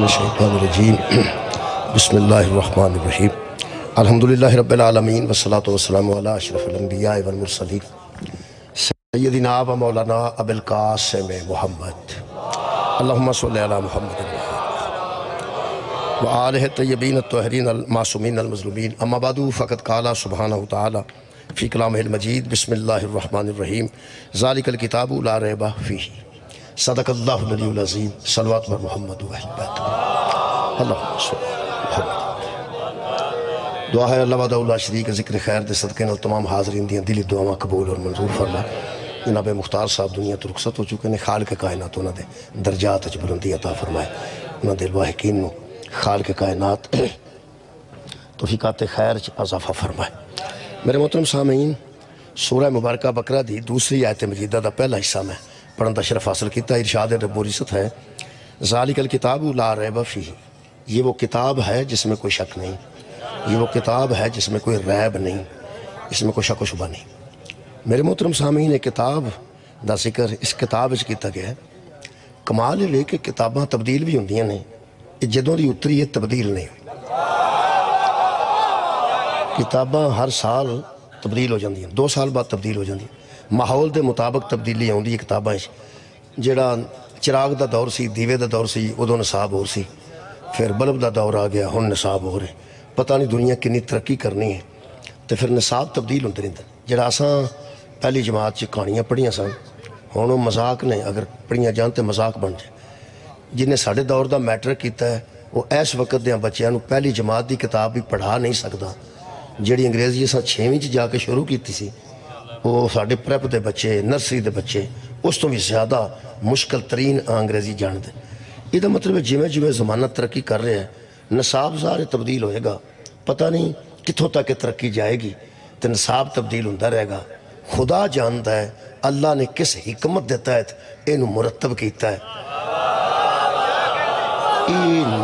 من الشیطان الرجیم بسم اللہ الرحمن الرحیم الحمدللہ رب العالمین والصلاة والسلام علی اشرف الانبیاء والمرسلین سیدنا و مولانا ابی القاسم محمد اللہم صلی علی محمد وآلہ الطیبین الطاہرین المعصومین المظلومین اما بعد فقد قال سبحانہ تعالی فی کلامہ المجید بسم اللہ الرحمن الرحیم ذالک الکتاب لا ریب فیہ صدق اللہ العلی العظیم صلوات بر محمد و اہل بیت اللہم صلی محمد دعا ہے اللہ وحدہ لا شریک ذکر خیر دے صدقے نال تمام حاضرین دیاں دلی دعاواں قبول اور منظور فرما جناب مختار صاحب دنیا تو رخصت ہو چکے نے خالق کائنات انہاں دے درجات وچ بلندی عطا فرمائے انہاں دے واحقین نو خالق کائنات توفیقات خیر وچ اضافہ فرمائے میرے محترم سامعین سورہ مبارکہ بقرہ دی دوسری آیت مجیدہ دا پہلا حصہ میں پڑھن دا شرف حاصل کیتا ارشاد رب العزت ہے ذالک الکتاب لا ریب فیہ یہ وہ کتاب ہے جس میں کوئی شک نہیں یہ وہ کتاب ہے جس میں کوئی ریب نہیں اس میں کوئی شک و شبہ نہیں میرے محترم سامعین ایک کتاب دا ذکر اس کتاب وچ کیتا گیا ہے کمال لے کے کتاباں تبدیل بھی ہوندیاں نے جدوں دی اتری یہ تبدیل نہیں ہوئی کتاباں ہر سال تبدیل ہو جاندیاں 2 سال بعد تبدیل ہو جاندیاں ماحول دے مطابق تبدیلی آؤندی ہے کتاباں جڑا چراغ دا دور سی دیوے دا دور سی ادوں نصاب ہو سی پھر بلب دا دور آ گیا ہن نصاب ہو رہے پتہ نہیں دنیا کنی ترقی کرنی ہے تو پھر نصاب تبدیل ہوندے رہندے جڑا اساں پہلی جماعت چ کہانیاں پڑھیاں سن ہن وہ مذاق نے اگر پڑھیاں جان تے مذاق بن جائے جن نے ساڈے دور دا میٹرک کیتا ہے وہ اس وقت دیاں بچیاں نو پہلی جماعت دی کتاب بھی پڑھا نہیں سکدا جڑی انگریزی اساں 6ویں چ جا کے شروع کیتی سی وہ ساڈے پریپ دے بچے نرسری دے بچے اس تو بھی زیادہ مشکل ترین انگریزی جان دے یہ مطلب ہے جویں زمانہ ترقی کر رہے ہیں نصاب سارے تبدیل ہوئے گا پتہ نہیں کتھوں تک ترقی جائے گی تو نصاب تبدیل ہوتا رہے گا خدا جانتا ہے اللہ نے کس حکمت دیتا ہے اینو مرتب کیتا ہے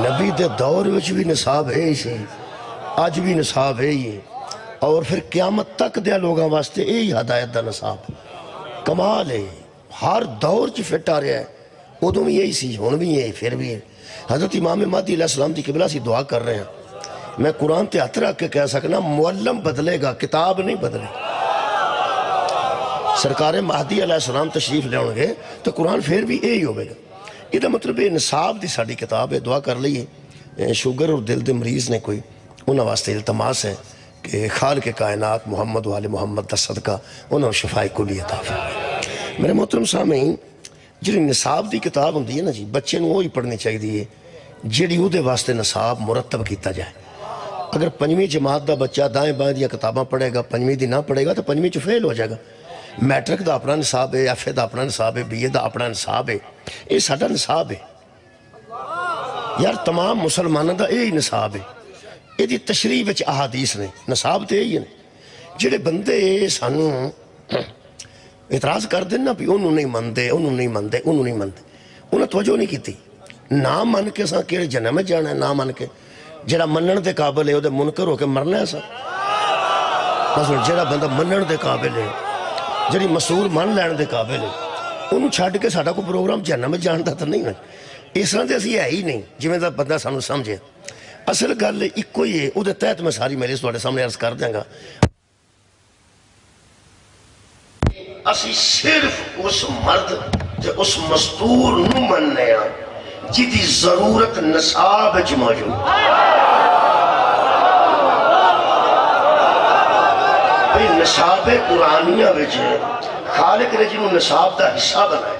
نبی دے دور وچ بھی نصاب ہے ہی آج بھی نصاب ہے ہی اور پھر قیامت تک دیا لوگاں واسطے یہی ہدایت دا نصاب کمال ہے ہر دور چ فٹ آ رہا ہے ادوں بھی یہی سی ہن بھی یہی پھر بھی ہے حضرت امام مہدی علیہ السلام دی قبلہ سی دعا کر رہے ہیں میں قرآن تے ہاتھ رکھ کے کہہ سکنا معلم بدلے گا کتاب نہیں بدلے سرکار مہدی علیہ السلام تشریف لے آن گے تو قرآن پھر بھی یہی ہوئے گا یہ مطلب ہے نصاب دی ساڑی کتاب ہے دعا کر لئیے شوگر اور دل دے مریض نے کوئی انہاں واسطے التماس ہے کہ خالق کائنات محمد و آل محمد دا صدقہ انہوں شفائی کلی عطا فرمائے میرے محترم سامعین جڑی نصاب دی کتاب ہوندی ہے نا جی بچے نو وہی پڑھنی چاہیے جڑی او دے واسطے نصاب مرتب کیتا جائے اگر 5ویں جماعت دا بچہ دائیں بائیں دیا کتاباں پڑھے گا 5ویں دی نہ پڑھے گا تو 5ویں چ فیل ہو جائے گا میٹرک دا اپنا نصاب ہے ایف اے دا اپنا نصاب ہے بی اے دا اپنا نصاب ہے یہ ساڈا نصاب ہے یار تمام مسلمانوں دا یہی نصاب ہے یہ دی تشریح وچ احادیث نے نصاب تے یہی نے جڑے بندے سانوں اعتراض کر دینا بھی انہوں نہیں مندے انہوں نہیں مندے انہوں نہیں مندے انہوں توجہ نہیں کیتی نہ من کے ساں کیڑے جنم میں جانا ہے نہ من کے جڑا منن دے قابل ہے وہ دے منکر ہو کے مرنا ہے سا مثلا جڑا بندہ منن دے قابل ہے جڑی مسور من لین دے قابل ہے انہوں چھاڑ کے ساڑھا کو پروگرام جنم میں جانتا تھا نہیں ہے اس طرح دے اسی ہے ہی نہیں جویں دا بندہ سانوں سمجھے اصل گل ایک ہی ہے وہ دے تحت میں ساری میری تواڈے سامنے عرض کر دیں گا اسی صرف اس مرد تے اس مستور نو مننے ہیں جدی ضرورت نصاب وچ موجود بھئی نصاب قرآنیہ وچ خالق نے جنہوں نصاب دا حصہ بنائے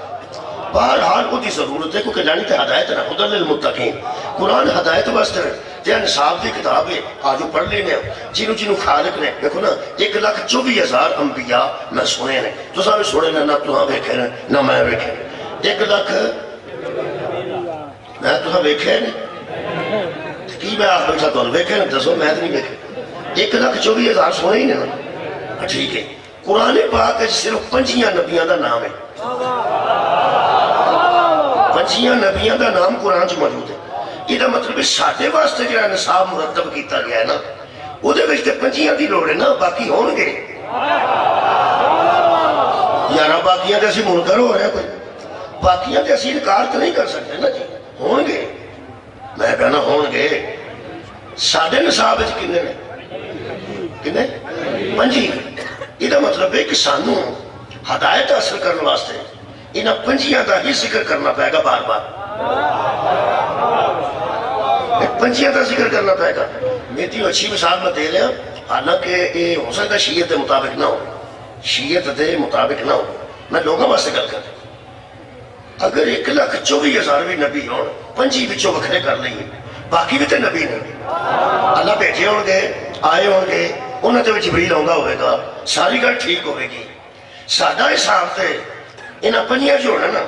بہرحال کو دی ضرورت ہے کیونکہ جانی تے ہدایت ہے خدا للمتقین قرآن ہدایت واسطے ہے تے نصاب دی کتاب ہے آجو پڑھ لینے ہیں جنہوں خالق نے دیکھو نا 1,24,000 انبیاء میں سنے نے تو سارے سنے نے نہ تو ہاں بیکھے نے نہ میں بیکھے 1 لاکھ میں تو ہاں بیکھے نے کی میں آخ بیٹھا تو بیکھے نے دسو میں نہیں بیکھے 1,24,000 سنے ہی نے ٹھیک ہے قرآن پاک صرف 5 نبیاں دا نام ہے 5 نبیاں دا نام قرآن چ موجود ہے یہ مطلب ہے ساڈے واسطے جڑا نصاب مرتب کیتا گیا ہے نا وہ دے وچ تے 5 دی لوڑ ہے نا باقی ہون گے یارا باقیاں تے اسی منکر ہو رہے کوئی باقیاں تے اسی انکار تے نہیں کر سکتے نا جی ہون گے میں کہنا ہون گے ساڑھے نصاب کنے نے کنے پنجی یہ مطلب ہے کہ سانو ہدایت حاصل کرنے واسطے انہاں پنجیاں دا ہی ذکر کرنا پائے گا بار بار پنجیاں دا ذکر کرنا پائے گا میری اچھی مثال میں دے لیا حالانکہ یہ ہو سکتا شیعت دے مطابق نہ ہو شیعت دے مطابق نہ ہو میں لوگوں واسطے گل کر اگر 1,24,000 بھی نبی ہون پنجی بچوں بکھرے کر لئیے باقی بھی تے نبی نہیں اللہ بھیجے ہوں گے آئے ہوں گے انہوں تے جبریل آنگا ہوئے گا ساری گل ٹھیک ہوئے گی سادہ حساب تے انہاں پنجیاں جو ہونا نا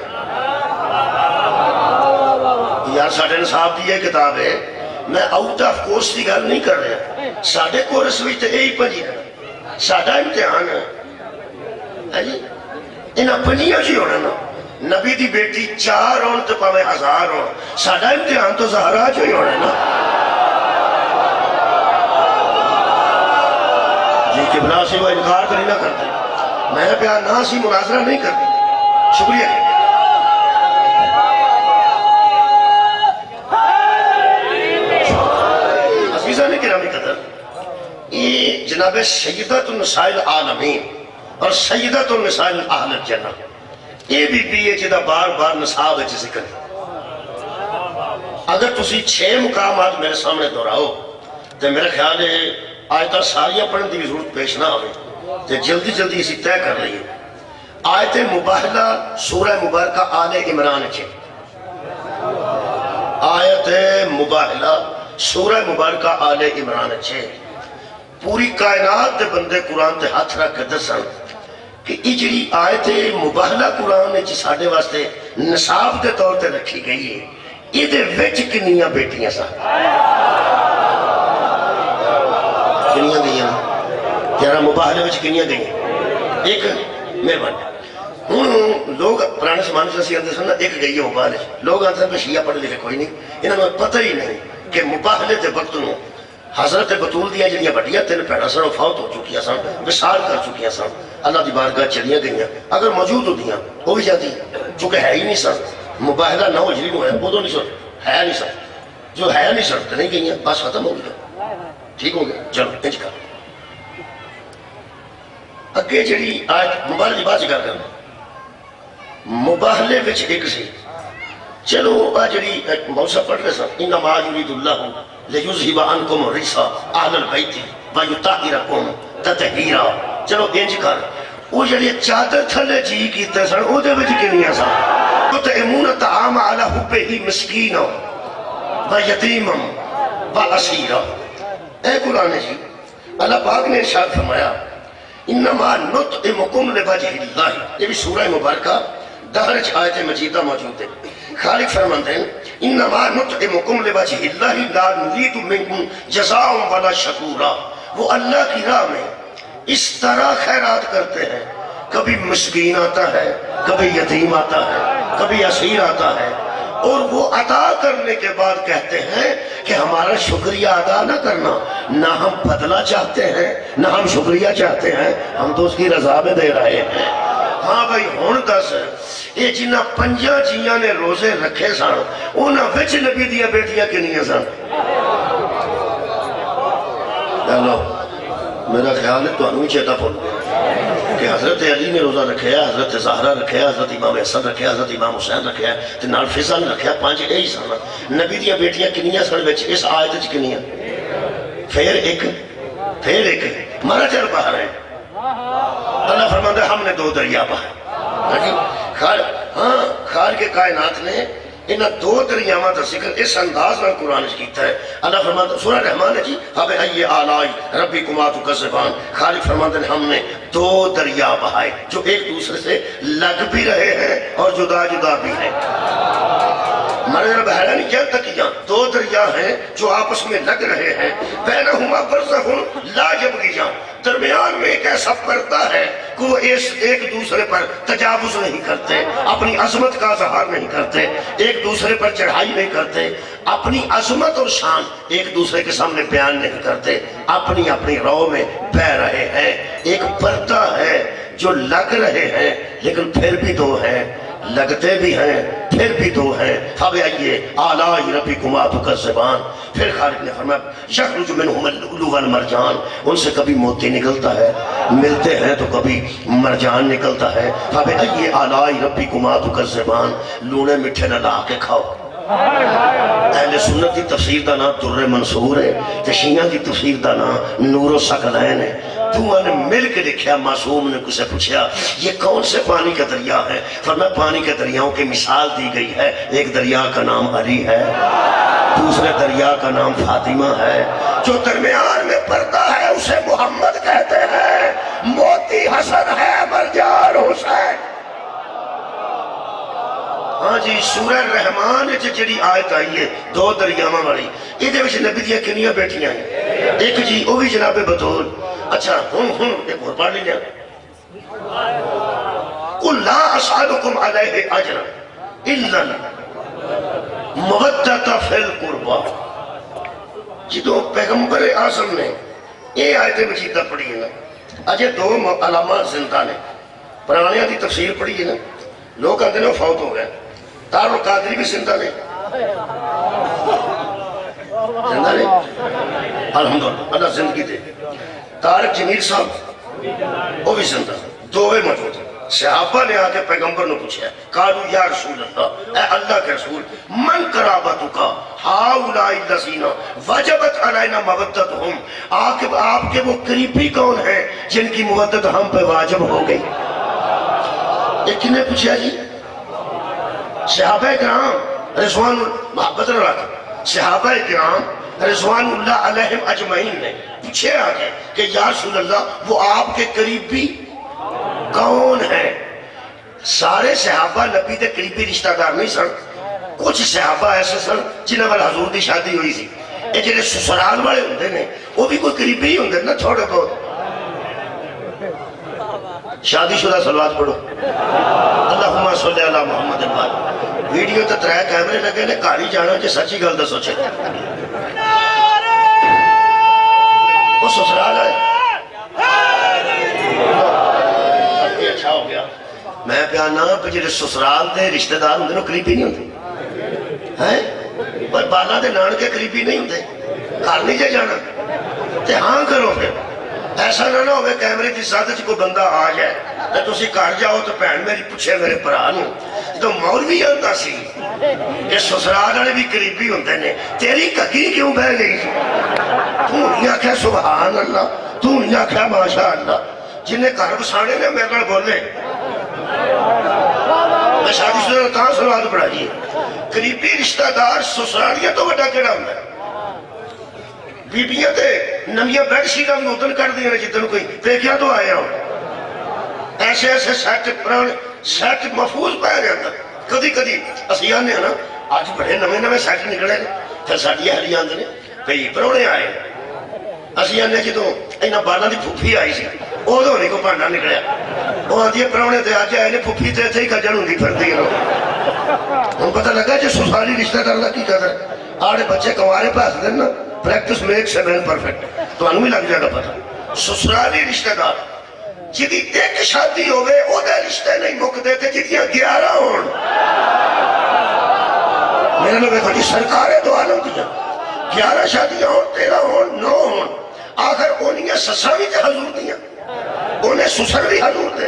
یار ساڑھے نصاب دی یہ کتاب ہے میں آؤٹ آف کورس کی گل نہیں کر رہا ساڑھے کورس بھی تے یہی پنجی ہے ساڑھا امتحان ہے انہاں پنجیاں جو ہونا نا نبی دی بیٹی 4 ہون تو پاوے 1000 ہون ساڑھا امتحان تو زہرا جو ہی ہونا نا جی قبلہ سے وہ انکار کری نہ کرتے میں پیار نہ سی مناظرہ نہیں کرتی شکریہ عزیزان کرامی قدر یہ جناب سیدۃ النساء العالمین اور سیدۃ النساء اہل الجنہ یہ بھی ہے جدہ بار بار نصاب ہے ذکر اگر تسی 6 مقامات میرے سامنے دہراؤ تو میرا خیال ہے آیتاں ساریاں پڑھنے کی ضرورت پیش نہ ہوئے تو جلدی جلدی اسی طے کر لئیے آیت مباہلہ سورہ مبارکہ آل عمران چھے آیت مباہلہ سورہ مبارکہ آل عمران چھے پوری کائنات دے بندے قرآن تے ہاتھ رکھ کے دسن کہ اجری آیت مباہلہ قرآن نے ساڑھے واسطے نصاب کے طور تے رکھی گئی ہے یہ دے ویچ کنیاں بیٹیاں سا کنیاں گئی ہیں تیرا مباہلہ ویچ کنیاں گئی ہیں ایک مہربان لوگ پرانے زمانے سے سیاندے سننا ایک گئی ہے مباہلے لوگ آتے ہیں کہ شیعہ پڑھ لکھے کوئی نہیں انہوں نے پتہ ہی نہیں کہ مباہلے دے وقت نو حضرت بطول دیا جنیاں بڑھیا 3 پیڑا سن فوت ہو چکیا سن وصال کر چکیا سن اللہ دی بارگاہ چلیاں گئیاں اگر موجود ہو دیاں وہ بھی جاتی چونکہ ہے ہی نہیں سن مباہلہ 9 ہجری نو ہے وہ تو نہیں سن ہے نہیں سن جو ہے نہیں سن تو نہیں گئیاں بس ختم ہو گیا ٹھیک ہو گیا چلو انج کر اگے جڑی آج مباہلے دی بات کر کرنا مباہلے وچ ایک سی چلو جڑی موسیٰ پڑھ رہے سن انما یرید اللہ لیذہب عنکم الرجس اہل البیت ویطہرکم تطہیرا چلو انج کر وہ جڑی چادر تھلے جی کیتے سن او دے وچ کنیاں سن یطعمون الطعام علی حبہ مسکینا ویتیما واسیرا اے قرآن جی اللہ پاک نے ارشاد فرمایا انما نطعمکم لوجہ اللہ یہ بھی سورہ مبارکہ دہرچ آیت مجیدہ موجود ہے خالق فرماتے ہیں انما نطعمکم لوجہ اللہ لا نرید منکم جزاء ولا شکورا وہ اللہ کی راہ میں اس طرح خیرات کرتے ہیں کبھی مسکین آتا ہے کبھی یتیم آتا ہے کبھی اسیر آتا ہے اور وہ عطا کرنے کے بعد کہتے ہیں کہ ہمارا شکریہ ادا نہ کرنا نہ ہم بدلہ چاہتے ہیں نہ ہم شکریہ چاہتے ہیں ہم تو اس کی رضا میں دے رہے ہیں ہاں بھائی ہون دس یہ جنہ 5 جیاں نے روزے رکھے سن انہاں وچ نبی دیا بیٹیاں کنیاں سن میرا خیال ہے تو انہوں چیتا پھول کہ حضرت علی نے روزہ رکھے ہے حضرت زہرہ رکھے ہے حضرت امام حسن رکھے ہے حضرت امام حسین رکھے ہے تو نال فضل رکھے ہے 5 یہی سن نبی دیا بیٹیاں کنیاں سن بچ اس آیت چ کنیاں پھر ایک مارا چل باہر ہے اللہ فرماتا ہے ہم نے 2 دریا باہر خال کے کائنات نے انہاں 2 دریاواں دا ذکر اس انداز میں قرآن کیتا ہے اللہ فرماتا ہے سورہ رحمان ہے جی اب ای آلائی ربکما تکذبان خالق فرماتا ہے ہم نے 2 دریا بہائے جو ایک دوسرے سے لگ بھی رہے ہیں اور جدا جدا بھی ہیں ہمارے رب حیرانی کیا تک یہاں 2 دریا ہیں جو آپس میں لگ رہے ہیں بینہما برزخ لا یبغیان درمیان میں ایک ایسا پردہ ہے کہ وہ ایک دوسرے پر تجاوز نہیں کرتے اپنی عظمت کا اظہار نہیں کرتے ایک دوسرے پر چڑھائی نہیں کرتے اپنی عظمت اور شان ایک دوسرے کے سامنے بیان نہیں کرتے اپنی اپنی رو میں بہ رہے ہیں ایک پردہ ہے جو لگ رہے ہیں لیکن پھر بھی 2 ہیں لگتے بھی ہیں پھر بھی دو ہیں فَبِأَيِّ آلَاءِ رَبِّكُمَا تُكَذِّبَانِ پھر خالق نے فرمایا یخرج منہم اللؤلؤ والمرجان ان سے کبھی موتی نکلتا ہے ملتے ہیں تو کبھی مرجان نکلتا ہے فَبِأَيِّ آلَاءِ رَبِّكُمَا تُكَذِّبَانِ لونے مٹھے نہ لا کے کھاؤ اہل سنت کی تفسیر دا نام در منصور ہے تے شیعہ کی تفسیر دا نام نور و ثقلین ہے تو نے مل کے لکھیا معصوم نے کسے پوچھا یہ کون سے پانی کا دریا ہے فرمایا پانی کے دریاؤں کی مثال دی گئی ہے ایک دریا کا نام علی ہے دوسرے دریا کا نام فاطمہ ہے جو درمیان میں پڑتا ہے اسے محمد کہتے ہیں موتی حسن ہے مرجان حسین ہاں جی سورہ رحمان جڑی آیت آئی ہے دو دریاواں والی یہ دے وچ نبی دیاں کنیاں بیٹیاں ہیں ایک جی وہ بھی جناب بطول اچھا ایک اور پڑھ لیا قُلْ لَا أَسْأَلُكُمْ عَلَيْهِ أَجْرًا إِلَّا الْمَوَدَّةَ فِي الْقُرْبَى جدو پیغمبر اعظم نے یہ آیت مجیدہ پڑھی ہے نا اجے دو علامات زندہ نے پرانیاں دی تفسیر پڑھی ہے نا لوگ کہتے ہیں وہ فوت ہو گئے دار القادری بھی زندہ نہیں زندہ نہیں الحمدللہ اللہ زندگی دے طارق جمیل صاحب وہ بھی زندہ دووے موجود ہیں صحابہ نے آکے پیغمبر نے پوچھا قالوا یا رسول اللہ اے اللہ کے رسول من قرابتکا ہاؤلائی الذین وجبت علینا مودتہم آپ کے وہ قریبی کون ہیں جن کی مودت ہم پہ واجب ہو گئی ایک نے پوچھا جی صحابہ کرام رضوان محبت رکھ صحابہ کرام رضوان اللہ علیہم اجمعین نے پوچھے آگے کہ یا رسول اللہ وہ آپ کے قریبی کون ہیں سارے صحابہ نبی دے قریبی رشتہ دار نہیں سن کچھ صحابہ ایسے سن جنہاں والا حضور دی شادی ہوئی سی اے جنہیں سسرال والے ہوندے نے وہ بھی کوئی قریبی ہی ہوندے نا تھوڑے بہت شادی شدہ صلوات پڑھو اللہم صلی اللہ محمد البار ویڈیو تا ترائے کیمرے لگے نے کاری جانا جو سچی گل دا سوچے وہ سسرال آئے اچھا ہو گیا میں پیانا پہ جنہیں سسرال دے رشتہ دار ہوندے نو قریبی نہیں ہوندے پر بالا دے نان کے قریبی نہیں ہوندے گھر نہیں جائے جانا تے ہاں کرو پھر ایسا نہ ہوئے کیمرے کی ساتھ کوئی بندہ آ جائے تو تسی کار جاؤ تو پہن میری پوچھے میرے پرانوں تو مولوی آتا سی کہ سسرال والے بھی قریبی ہوندے نے تیری ککی کیوں بہ گئی تو نہیں آکھا سبحان اللہ تو نہیں آکھا ماشاءاللہ جنہیں گھر بسانے نے میرے کو بولے میں شادی شدہ کہاں صلوات پڑھائیے قریبی رشتہ دار سسرالیاں تو بڑا کیڑا ہوں بیبیاں تے نمیاں بیڈ شیٹاں بھی ادھر کر دیا جتنے کوئی پیکیا تو آیا ہوں ایسے ایسے سیٹ پرانے سیٹ محفوظ پایا جاتا کدی کدی اسی آنے ہیں نا آج بڑے نمے نمے سیٹ نکلے پھر ساڑی اہلی آندے نے کئی پرونے آئے اسی آنے جدو اینا بالا دی پھوپھی آئی سی او دو نہیں کو پانڈا نکلیا وہ آدھی پرونے تے آجے آئے نے پھوپھی تے تھے ہی کجن ہوں دی پھر دی ہم پتہ لگا جو سسالی رشتہ دار اللہ کی قدر آڑے بچے کوارے پاس دن نا practice makes a man perfect تو انہوں ہی لگ جائے گا پتہ سسرالی رشتہ دار جدی ایک شادی ہوئے او دے رشتے نہیں مک دیتے جدیاں 11 ہون میرے لوگ ایک سرکار دو عالم کیا 11 شادیاں ہون 13 ہون 9 ہون آخر انہیں سسا بھی تے حضور دیا انہیں سسر بھی حضور دے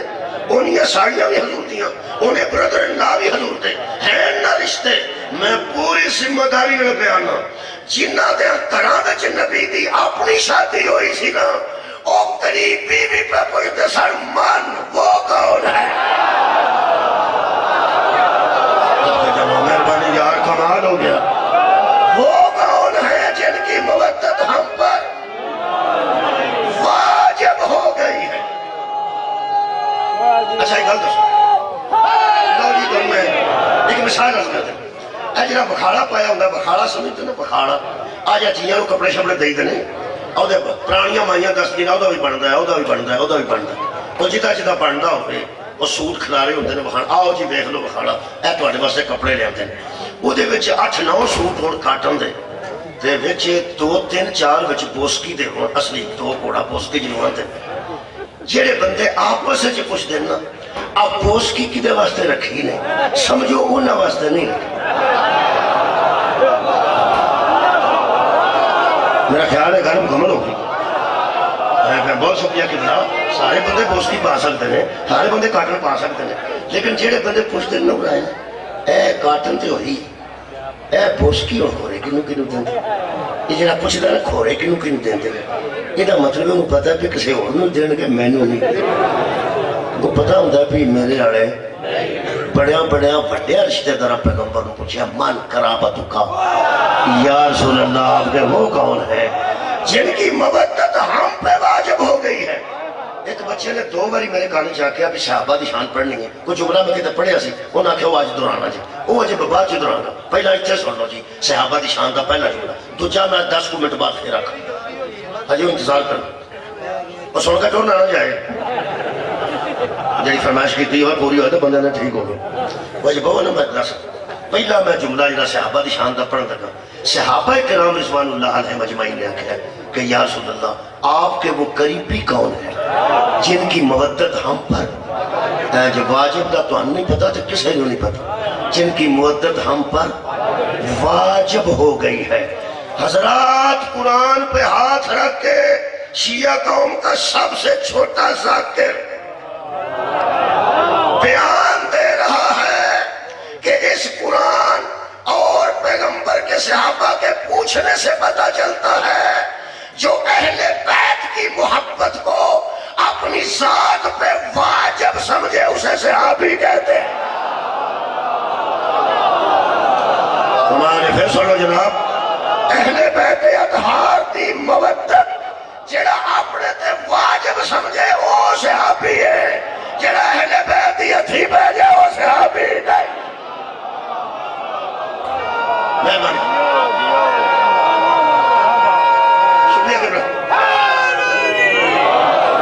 انہیں ساڑیاں بھی حضور دیا انہیں برادر اللہ بھی حضور دے ہیں نہ رشتے میں پوری ذمہ داری میں بیانا جنہ دے ترانہ نبی دی اپنی شادی ہوئی سی نا او قریبی بھی پہ پوچھتے سر من وہ کون ہے مہربانی یار کمال ہو گیا وہ کون ہے جن کی مودت ہم پر واجب ہو گئی ہے اچھا ایک گل دوست لوگی تو میں ایک مثال رکھ کرتے اے جنہا بخارا پایا ہوندہ بخارا سمجھتے نا بخارا آجا چیئے وہ کپڑے شپڑے دے دینے او دے پرانیاں مائیاں دس دینا او دا بھی بندہ ہے او دا بھی بندہ ہے او دا بھی بندہ ہے وہ جتا جتا بندہ ہوئے وہ سوٹ کھلارے ہوندے نے بخارا آؤ جی بیخ لو بخارا اے تو آٹے باسے کپڑے لے آتے ہیں وہ دے وچے 8-9 سوٹ ہون کاٹن دے تے وچے 2-3-4 وچے بوسکی دے ہون اصلی 2 کوڑا بوسکی جنوان دے جیڑے بندے آپس سے پوچھ دینا اب پوسکی کدے واسطے رکھی نے سمجھو انہاں واسطے نہیں رکھی. میرا خیال ہے گھر مکمل ہوگی. میں بہت شکریہ کہ جناب سارے بندے پوسکی پا سکتے ہیں, سارے بندے کاٹن پا سکتے ہیں, لیکن جہے بندے پوچھتے نہ بنائے اے کاٹن تے ہوئی اے پوسکی اور کھورے کنو کنو دیں دے. یہ جنہا پوچھتا ہے کھورے کنو کنو دیں دے, یہ دا مطلب ہے انہوں پتہ ہے کہ کسے اور نو دین گے میں نو نہیں. وہ پتہ ہوتا ہے کہ میرے آڑے بڑیاں بڑیاں رشتہ دارہ پیغمبر نے پوچھا من قرابتو کا یا رسول اللہ آپ کے وہ کون ہے جن کی مودت ہم پہ واجب ہو گئی ہے. ایک بچے نے 2 باری میرے کانے چاہ کیا بھی صحابہ دی شان پڑھنی ہے. کوئی جملہ میں کہتے پڑھے اسی وہ نہ کہ وہ آج درانا جی وہ آج بابا جی درانا. پہلا اتھے سن لو جی صحابہ دی شان دا پہلا جملہ, دوجہ میں 10 منٹ بعد پھر رکھا حجی انتظار کرنا وہ سن کا ٹورنا نہ جائے جنہی فرمائش کی تھی اور پوری ہوئے تو بندے نے ٹھیک ہو گئے. وہ جی بابا نے میں 10 پہلا میں جملہ جنہا صحابہ دی شان دا پڑھن لگا. صحابہ کرام رضوان اللہ علیہ مجمعین نے آکھا کہ یا رسول اللہ آپ کے وہ قریبی کون ہیں جن کی مودت ہم پر جو واجب دا تو ہم نہیں پتا تو کسے نہیں پتا, جن کی مودت ہم پر واجب ہو گئی ہے. حضرات قرآن پہ ہاتھ رکھ کے شیعہ قوم کا سب سے چھوٹا ذاکر بیان دے رہا ہے کہ اس قرآن اور پیغمبر کے صحابہ کے پوچھنے سے پتہ چلتا ہے جو اہل بیت کی محبت کو اپنی ذات پہ واجب سمجھے اسے صحابی کہتے ہیں. ہمارے پھر سنو جناب, اہل بیت اطہار دی مودت جڑا اپنے تے واجب سمجھے وہ صحابی ہے, جڑا اہل بیت یتھی بھیجے وہ صحابی نہیں. میں مانی شکریہ کر رہا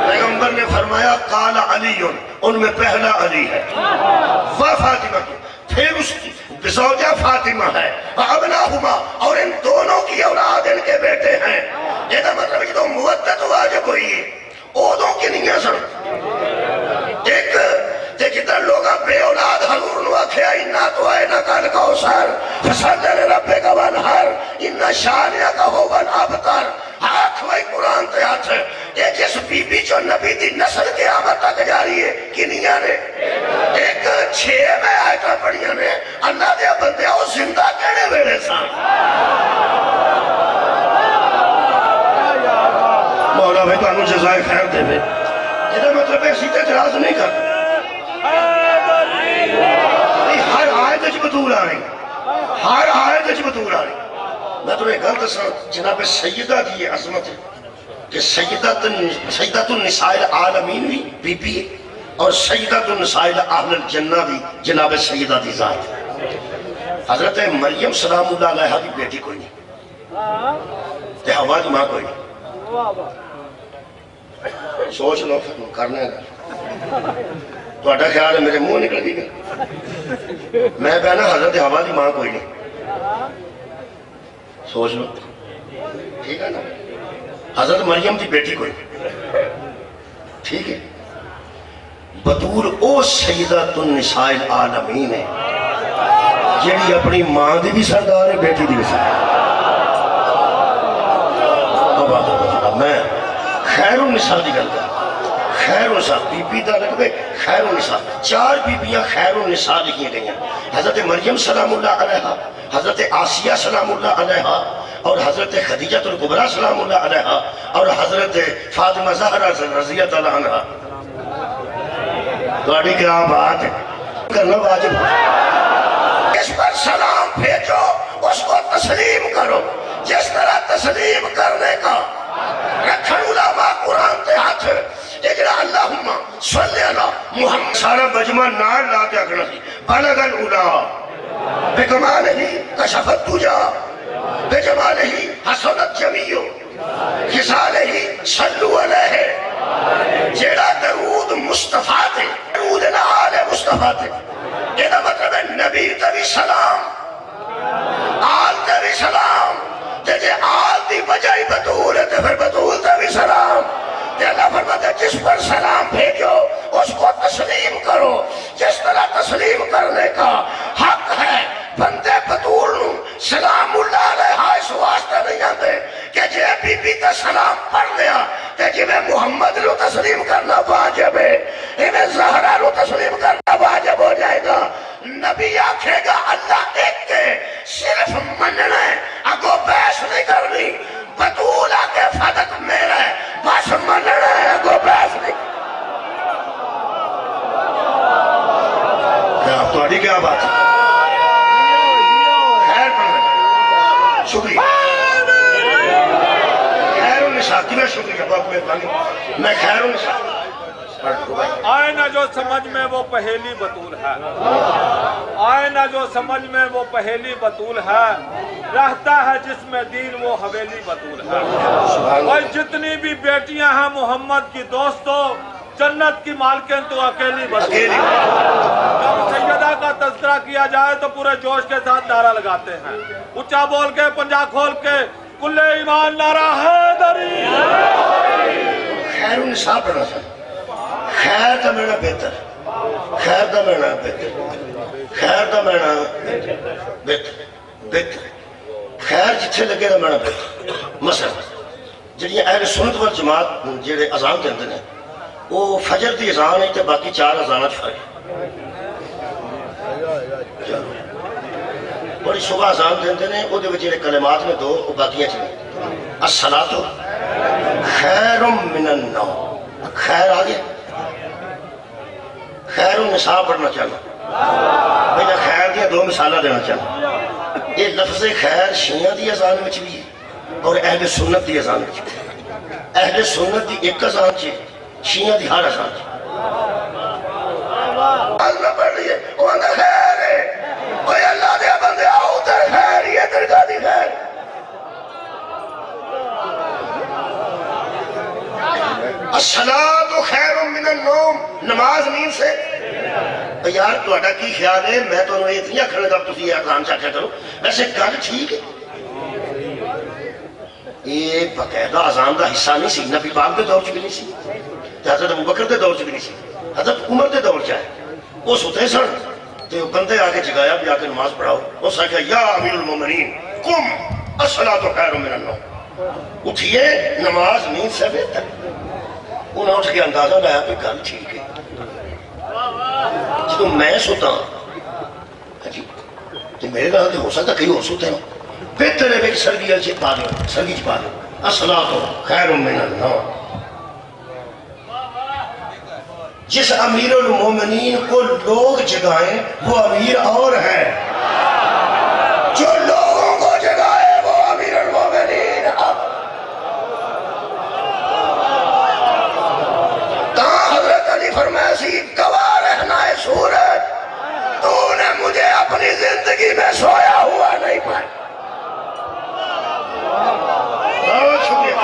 پیغمبر نے فرمایا قال علی ان میں پہلا علی ہے و فاطمہ پھر اس کی زوجہ فاطمہ ہے ابناہما اور ان دونوں کی اولاد ان کے بیٹے ہیں. یہ دا مطلب کہ تو مودت واجب ہوئی ہے اودوں کی نہیں سن ایک تے جتنا لوگا بے اولاد حضور نو آکھیا انہا تو آئے نہ کال کوثر فصلی لربے کا ونہر انہا شانیہ کا ہو ون ابتر. ہاتھ وہی قرآن تے ہاتھ ہے یہ جس بی بی جو نبی دی نسل کے آمد تک جاری ہے کنیاں نے ایک 6 میں آیتاں پڑھیاں نے اللہ دیا بندے آؤ زندہ کہنے ویڑے سان. مولا بھائی تو انہوں جزائے خیر دے میں یہ مطلب ہے سیتے اعتراض نہیں کر ہر آیت اچھ بطور آ رہی ہر آیت اچھ بطور آ رہی. میں تمہیں غلط سن جناب سیدہ کی یہ عظمت ہے کہ سیدت النساء العالمین بھی بی بی ہے اور سیدت النساء اہل الجنہ بھی جناب سیدہ دی ذات ہے. حضرت مریم سلام اللہ علیہ کی بیٹی کوئی نہیں تے حوا کی ماں کوئی نہیں. سوچ لو کرنا ہے تو اٹھا خیال ہے میرے منہ نکل دی گا میں کہنا حضرت حوا کی ماں کوئی نہیں. سوچ لو ٹھیک ہے نا, حضرت مریم دی بیٹی کوئی ٹھیک ہے, بطور او سیدۃ النساء العالمین ہے جیڑی اپنی ماں دی بھی سردار ہے بیٹی دی بھی سردار. میں خیر النساء دی گلتا خیر النساء بی بی دا لکھ بے خیر النساء 4 بیبیاں خیر النساء لکھی گئی ہیں. حضرت مریم سلام اللہ علیہ, حضرت آسیہ سلام اللہ علیہ اور حضرت خدیجہ الکبریٰ سلام اللہ علیہ اور حضرت فاطمہ زہرہ رضی اللہ عنہ. توڑی کیا بات ہے کرنا واجب اس پر سلام بھیجو اس کو تسلیم کرو. جس طرح تسلیم کرنے کا رکھن علماء قرآن تے ہاتھ اجرا اللہم صلی اللہ محمد سارا مجمع نار لا کے اگنا سی بلغ الاولا بکمالہی کشفت تجا بجمالہی حسنت جمیعو خسالہی صلو علیہ. جیڑا درود مصطفیٰ تے درود نال مصطفیٰ تے یہ مطلب ہے نبی تبی سلام آل تبی سلام جیسے آل دی وجہ بطول ہے تو پھر بطول تبی سلام. اللہ فرماتا ہے جس پر سلام بھیجو اس کو تسلیم کرو. واسطے نہیں آتے کہ جے بی بی تے سلام پڑھ لیا تے جی میں محمد رو تسلیم کرنا واجب ہے انہیں زہرہ رو تسلیم کرنا واجب ہو جائے گا. نبی آکھے گا اللہ ایک کے صرف مننا ہے اگو بحث نہیں کرنی. بطول آکے فدق میرا ہے بس مننا ہے اگو بحث نہیں. تھوڑی کیا بات ہے؟ خیر پڑھنے شکریہ خیر النساء کی میں شکریہ باپ مہربانی میں خیر النساء. آئینہ جو سمجھ میں وہ پہیلی بطول ہے آئینہ جو سمجھ میں وہ پہیلی بطول ہے رہتا ہے جس میں دین وہ حویلی بطول ہے. اور جتنی بھی بیٹیاں ہیں محمد کی دوستوں جنت کی مالکن تو اکیلی بطول ہے. جب سیدہ کا تذکرہ کیا جائے تو پورے جوش کے ساتھ نعرہ لگاتے ہیں اچھا بول کے پنجا کھول کے کل ایمان نعرہ حیدری. خیر النساء پڑھنا سا خیر دا میرا بہتر خیر دا میرا بہتر خیر دا میرا بہتر خیر جتھے لگے دا میرا بہتر. مثلا جڑی اہل سنت والجماعت جڑے اذان دیندے نے وہ فجر دی اذان ہے تے باقی 4 اذانات فرق بڑی صبح اذان دیندے نے وہ دے وچ جڑے کلمات میں 2 وہ باقیاں چلیں. الصلاۃ خیر من النوم خیر آگے خیر النساء پڑھنا چاہنا بھئی خیر دیا 2 مثالہ دینا چاہنا. یہ لفظ خیر شیعہ دی اذان میں بھی ہے اور اہل سنت دی اذان میں بھی ہے. اہل سنت دی ایک اذان چاہیے شیعہ دی ہر اذان چاہیے. اللہ پڑھ لیے وہ اندر خیر ہے کوئی اللہ دیا بندے آؤ تر خیر یہ درگاہ دی خیر. الصلاۃ خیر من النوم نماز نیند سے. یار تہاڈا کی خیال ہے میں تو انہوں اتنی کھڑے گا تسی یہ اذان چاہتے کرو ویسے گل ٹھیک ہے یہ باقاعدہ اذان دا حصہ نہیں سی نبی پاک دے دور چ بھی نہیں سی حضرت ابوبکر دے دور چ بھی نہیں سی حضرت عمر دے دور چ ہے. وہ ستے سن تو بندے آگے جگایا بھی آ کے نماز پڑھاؤ. اس نے کہا یا امیر المومنین قم الصلاۃ خیر من النوم اٹھئے نماز نیند سے بہتر. انہوں نے اٹھ کے اندازہ لایا کہ گل ٹھیک ہے جب میں سوتا تو میرے گھر ہو سکتا کہیں اور سوتے ہیں بہتر ہے سرگی پا دو سرگی چ پا دو الصلاۃ خیر من النوم. جس امیر المومنین کو لوگ جگائیں وہ امیر اور ہے جو لوگوں کو جگائے وہ امیر المومنین. حضرت علی فرمایا سی گواہ رہنا ہے سورج تو نے مجھے اپنی زندگی میں سویا ہوا نہیں پایا. بہت شکریہ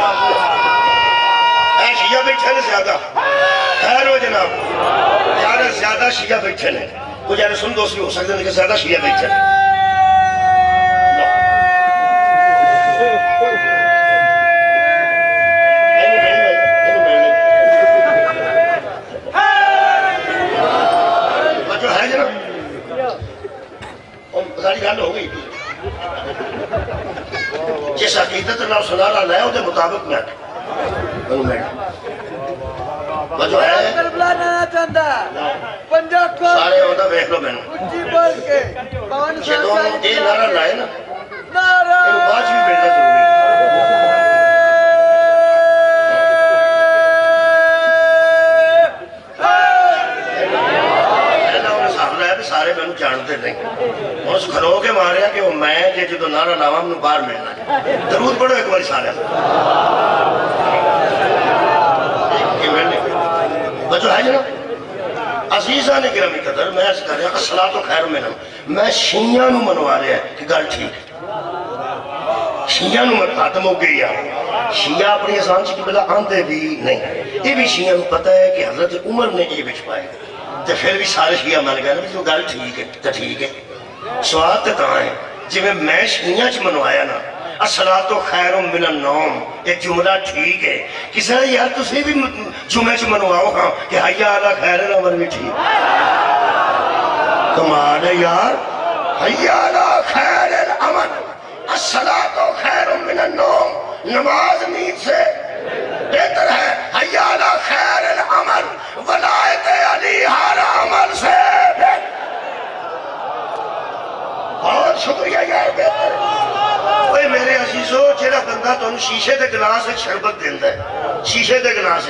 اے شیعہ بیٹھے نے زیادہ خیر ہو جناب یار زیادہ شیعہ بیٹھے نے کچھ یار سن دوسری ہو سکتے ہیں کہ زیادہ شیعہ بیٹھے نے. ساری گل ہو گئی جس عقیدت نہ سنانا لے وہ مطابق میں جو ہے سارے ہوتا ویخ لو مینو جدو یہ نعرہ لائے نا بعد بھی ملنا ضروری سارے میں جانتے نہیں اس کھلو کے ماریا کہ وہ میں کہ جدو نعرہ لاوا میں باہر ملنا ہے. درود پڑھو ایک بار سارے بچو ہے جناب عزیزہ نے گرامی قدر میں اس کر رہا الصلاۃ خیر من النوم. میں شیعہ نو منوا رہا ہے کہ گل ٹھیک ہے شیعہ نو ختم ہو گئی ہے. شیعہ اپنی اذان سے بلا آندے بھی نہیں. یہ بھی شیعہ نو پتہ ہے کہ حضرت عمر نے یہ بچ پائے تو پھر بھی سارے شیعہ مان گئے تو گل ٹھیک ہے تو ٹھیک ہے. سوال تو کہاں ہے جی میں شیعہ چ منوایا نا الصلاۃ خیر من النوم یہ جملہ ٹھیک ہے کسی نے یار تسی بھی جمعہ چ منواؤ ہاں کہ حی علی خیر العمل بھی ٹھیک کمال ہے یار حی علی خیر العمل الصلاۃ خیر من النوم، نماز نیند سے بہتر ہے، حی علی خیر العمل، ولایت علی ہر عمل سے بہتر۔ بہت شکریہ یار، بہتر ہے۔ اوے میرے عزیزو، جڑا بندہ تمہیں شیشے دے گلاس شربت دیندا ہے، شیشے دے گلاس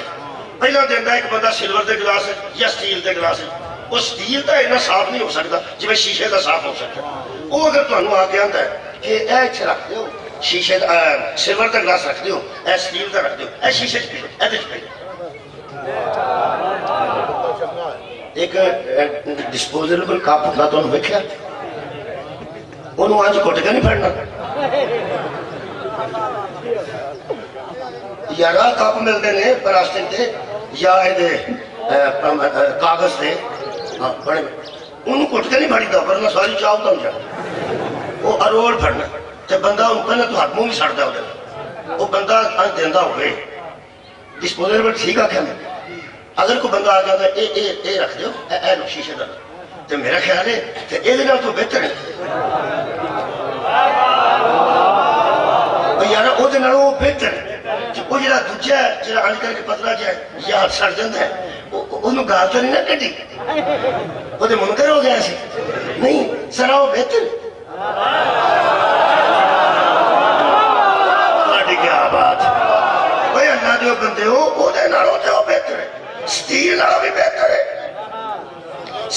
پہلا دیندا ایک بندہ سلور دے گلاس یا سٹیل دے گلاس، وہ سٹیل دا اتنا صاف نہیں ہو سکتا جویں شیشے دا صاف ہو سکتا۔ وہ اگر تمہیں آ کے آندا ہے کہ اے اتھے رکھ دیو، شیشے سلور دا گلاس رکھ دیو، اے سٹیل دا رکھ دیو، اے شیشے چ پی لو، اے چ پی لو۔ ایک ڈسپوزیبل کپ ہوندا تمہیں ویکھیا، انہوں آج گھٹ کے نہیں پھڑنا۔ یارا کپ ملتے ہیں پلاسٹک دے یا کاغذ دے، بڑے انہوں گھٹ کے نہیں پھڑی دا، ورنہ ساری چاہ ہوتا ہوں جائے وہ اروڑ پھڑنا تے بندہ ان پہلے تو ہاتھ منہ بھی سڑتا ہے، وہ بندہ دیندہ ہوئے ڈسپوزیبل ٹھیک آکھا میں۔ اگر کوئی بندہ آ جاتا ہے اے رکھ دیو، اے لو شیشے دا، تو میرا خیال ہے کہ اے دینا تو بہتر ہے یارا، وہ دینا وہ بہتر ہے۔ وہ جڑا دوجہ ہے جڑا آج کر کے پتلا جائے یا ہاتھ سڑ جاتا ہے، انہوں گال تو نہیں نہ کٹی، وہ تو منکر ہو گیا سی نہیں، سرا وہ بہتر ہے۔ کیا بات بھائی، اللہ جو بندے ہو وہ دینا ہوتے ہو بہتر ہے، سٹیل نالوں بھی بہتر ہے،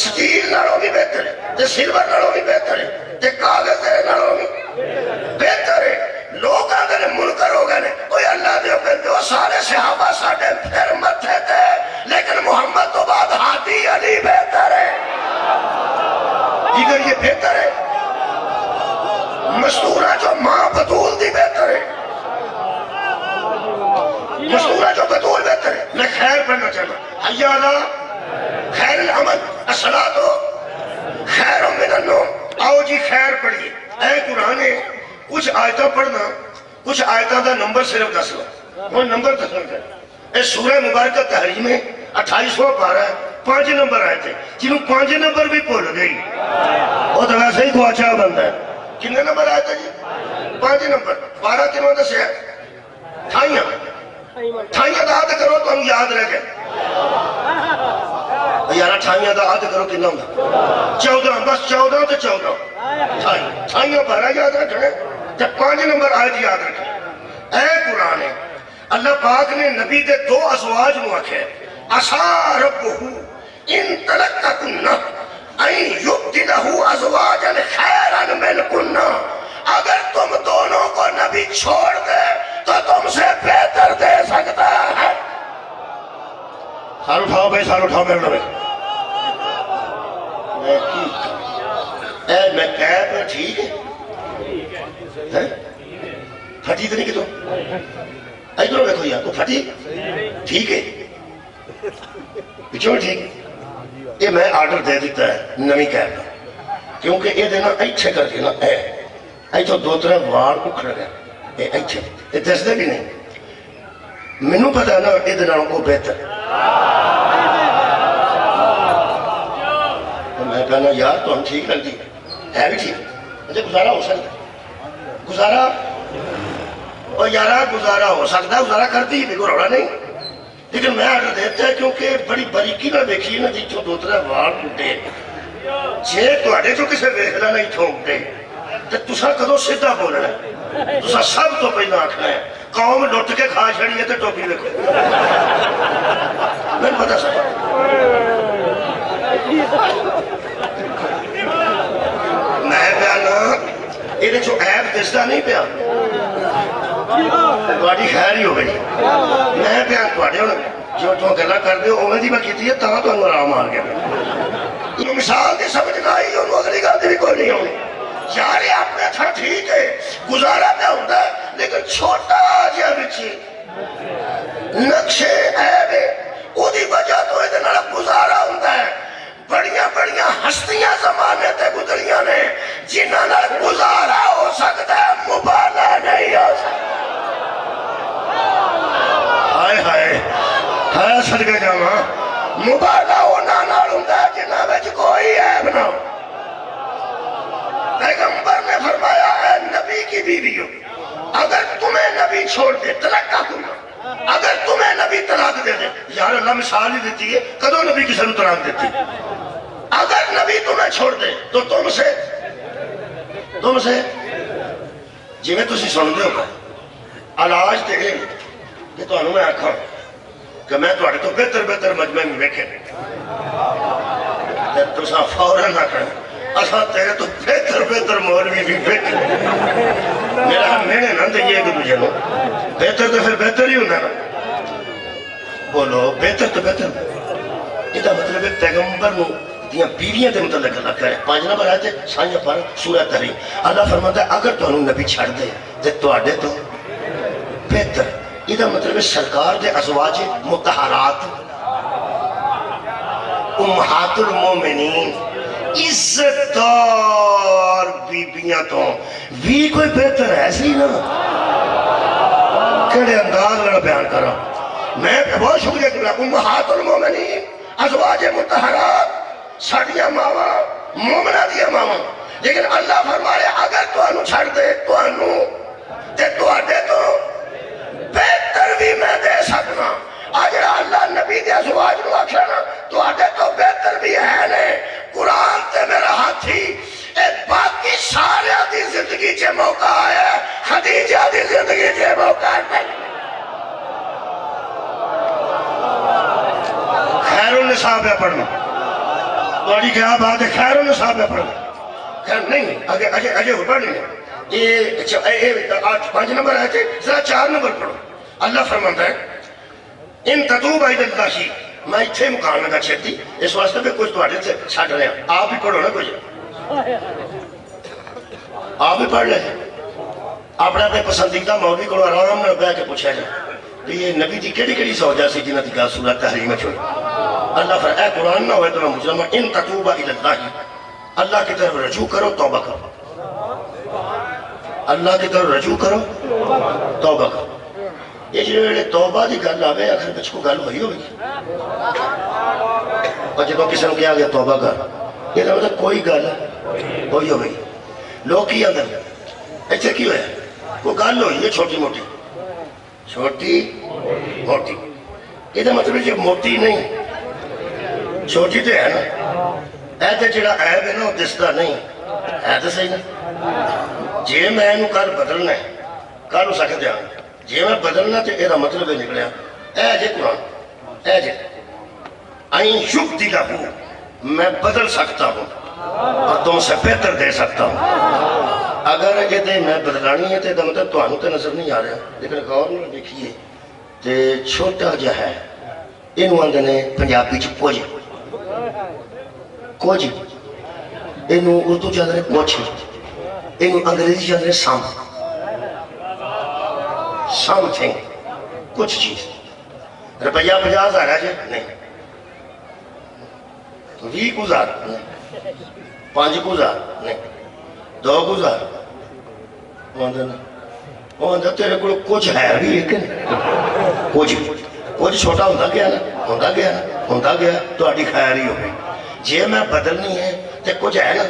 سٹیل نالوں بھی بہتر ہے، تے سلور نالوں بھی بہتر ہے، تے کاغذ دے نالوں بھی بہتر ہے۔ لوگ آگے منکر ہو گئے، کوئی اللہ دے بندے ہو، سارے صحابہ ساڑھے پھر متھے تھے، لیکن محمد تو بعد ہادی علی بہتر ہے۔ دیگر یہ بہتر ہے، مستورہ جو ماں بطول دی بہتر ہے، مستورہ جو بطول بہتر ہے۔ میں خیر پڑھنا چاہتا، حی علی خیر العمل، الصلاۃ خیر من النوم۔ آؤ جی خیر پڑھیے۔ اے قرآن ہے، کچھ آیتہ پڑھنا، کچھ آیتہ دا نمبر صرف دس لو، وہ نمبر دس لو۔ اے سورہ مبارکہ تحریم میں 28واں پارہ ہے، 5 نمبر آئے تھے، جنہوں 5 نمبر بھی بھول گئی وہ تو ویسے ہی گواچا بندہ ہے۔ کتنے نمبر آئے تھے جی؟ 5 نمبر۔ 12 کنوں دس ہے، ٹھائیاں دا عد کرو تو ہم یاد رہ گئے یارا، ٹھائیاں دا عد کرو کتنا ہوں 14، بس 14 تو 14 ٹھائیاں 12 یاد رکھنے، جب 5 نمبر آیت یاد رکھنے۔ اے قرآن ہے، اللہ پاک نے نبی دے 2 ازواج نو آکھے، عَسَىٰ رَبُّهُ إِن طَلَقْتَكُنَّ أَن يُبْدِلَهُ أَزْوَاجًا خَيْرًا مِنْكُنَّ۔ اگر تم دونوں کو نبی چھوڑ دے تو تم سے بہتر دے سکتا ہے۔ سال اٹھاؤ بھائی، سال اٹھاؤ میرے نبی۔ میں کہہ پہ ٹھیک ہے، پھٹی تو نہیں کہ تم ادھر دیکھو یار کو پھٹی ٹھیک ہے، پچھو ٹھیک۔ یہ میں آرڈر دے دیتا ہے نمی کہہ پہ، کیونکہ یہ دینا ایچھے کر کے نا ایچھو 2-3 وار اکھڑ گیا، یہ ایچھے یہ دس دے بھی نہیں، منو پتہ ہے نا یہ دینا کو بہتر۔ میں کہنا یار تو ہم ٹھیک لگتی ہے بھی ٹھیک، مجھے گزارا ہو سکتا ہے، گزارا اور یارا گزارا ہو سکتا ہے، گزارا کرتی بھی کوئی روڑا نہیں، لیکن میں آرڈر دیتا ہے کیونکہ بڑی باریکی نہ دیکھیے نا جتوں 2-3 وار ٹوٹے، جے تواڈے جو کسے ویکھنا نہیں ٹھوک دے تے تساں کدوں سیدھا بولنا ہے، تساں سب تو پہلا آکھنا ہے قوم لٹ کے کھا چھڑی ہے تے ٹوپی دیکھو، میں پتہ سکتا میں پیانا یہ جو عیب دستا نہیں پیا تواڈی خیر ہی ہو گئی، میں پیان تواڈے جو تو گلا کر دے اوویں دی میں کیتی ہے تاں تانوں آرام آ گیا، یہ مثال دی سمجھ نہ آئی، انہوں اگلی گل دی بھی کوئی نہیں ہونی۔ یار اپنے تھا ٹھیک ہے، گزارا پہ ہوتا ہے، لیکن چھوٹا جہا بچی نقشے عیب ہے، وہ دی وجہ تو ادھر نال گزارا ہوتا ہے۔ بڑیاں بڑیاں ہستیاں زمانے تے گزریاں نے جنہاں نال گزارا ہو سکتا ہے، مبالغہ نہیں ہو سکتا۔ ہائے ہائے ہائے صدقے جاواں، مبالغہ ہونا نال ہوندا ہے جنہاں وچ کوئی عیب نہ ہو۔ پیغمبر نے فرمایا ہے نبی نبی کی بیوی ہو، اگر تمہیں نبی چھوڑ دے طلاق کا کرنا، اگر تمہیں نبی طلاق دے دے، یار اللہ مثال ہی دیتی ہے، کدو نبی کسی نے طلاق دیتی؟ اگر نبی تمہیں چھوڑ دے تو تم سے جی میں تسی سن دے ہو علاج تے گئے کہ تو انہوں میں آکھا کہ میں تو تو بہتر مجمع میں بیکھے تو سا فوراں نہ کریں اسا تیرے تو بہتر مولوی بھی بیٹھے میرا میرے نہ دے یہ کہ تجھے نو بہتر تو پھر بہتر ہی ہونا نا بولو بہتر تو بہتر یہ دا مطلب ہے پیغمبر نو دیاں بیویاں دے متعلق اللہ کرے 5 نمبر آئے سائنہ پر سورہ تحریم اللہ فرماتا ہے اگر تو انہوں نبی چھڑ دے تو آڈے تو بہتر یہ دا مطلب ہے سرکار دے ازواج متحرات امہات المومنین عزت دار بیبیاں تو بھی کوئی بہتر ہے سی نا کڑے انداز لڑا بیان کرا میں بہت شکریہ کرا امہات المومنین ازواج متحرات ساڑیاں ماما مومنہ دیا ماما لیکن اللہ فرمائے اگر تو انہوں چھڑ دے تو انہوں تو آڈے تو بہتر بھی میں دے سکنا آجرہ اللہ نبی دے ازواج نو آکھنا تو آڈے تو بہتر بھی ہے نے قرآن تے میرا ہاتھی باقی سارے دی زندگی چے موقع آیا خدیجہ دی زندگی چے موقع ہے خیر النساء پہ پڑھنا بڑی کیا بات ہے خیر النساء پہ پڑھنا خیر نہیں آگے ہو پڑھ لیں یہ 5 نمبر آئے تھے ذرا 4 نمبر پڑھو اللہ فرماتا ہے ان تتوب عید اللہ شی میں اتھے مقام لگا چھتی اس واسطے پہ کچھ توڑے سے چھاٹ رہے ہیں آپ بھی پڑھو نا کچھ آپ بھی پڑھ لیں اپنے اپنے پسندیدہ مولوی کو آرام میں بیٹھ کے پوچھا جائے تو یہ نبی دی کیڑی سوجا سی جنہ دی کا سورہ تحریم چھوڑی اللہ فرماتا ہے قرآن نہ ہوئے تو میں مسلمان ان تتوب عید اللہ اللہ کی طرف رجوع کرو توبہ کرو اللہ کی طرف رجوع کرو توبہ کرو یہ جو توبہ دی گل آوے آخر بچ کو گل ہوئی ہوئی اور جب کسی نے کیا گیا توبہ کر یہ تو کوئی گل ہوئی ہوئی لوگ کی اندر ایسے کی ہوئے وہ گل ہوئی ہے چھوٹی موٹی یہ تو مطلب ہے موٹی نہیں چھوٹی تو ہے نا ایسے جڑا عیب ہے نا وہ دستا نہیں ہے تو صحیح نا جی میں انہوں کل بدلنا ہے کل ہو سکتے ہیں جی میں بدلنا تو یہ مطلب ہے نکلیا اے جے قرآن اے جے این یبدی لہو میں بدل سکتا ہوں اور تم سے بہتر دے سکتا ہوں اگر یہ دے میں بدلانی ہے تو مطلب تو انہوں تے نظر نہیں آ رہا لیکن غور میں دیکھئے تے چھوٹا جا ہے انہوں اندر نے پنجابی چھ کچھ انہوں اردو چاہتا ہے کچھ انہوں انگریزی چاہتا ہے something کچھ چیز روپیہ 50,000 ہے جائے نہیں 20,000 نہیں 5,000 نہیں 2,000 وہ اندر تیرے کو کچھ ہے بھی لیکن کچھ چھوٹا ہوندہ گیا تو آڑی خیر ہی ہوگی جے میں بدلنی ہے تو کچھ ہے نا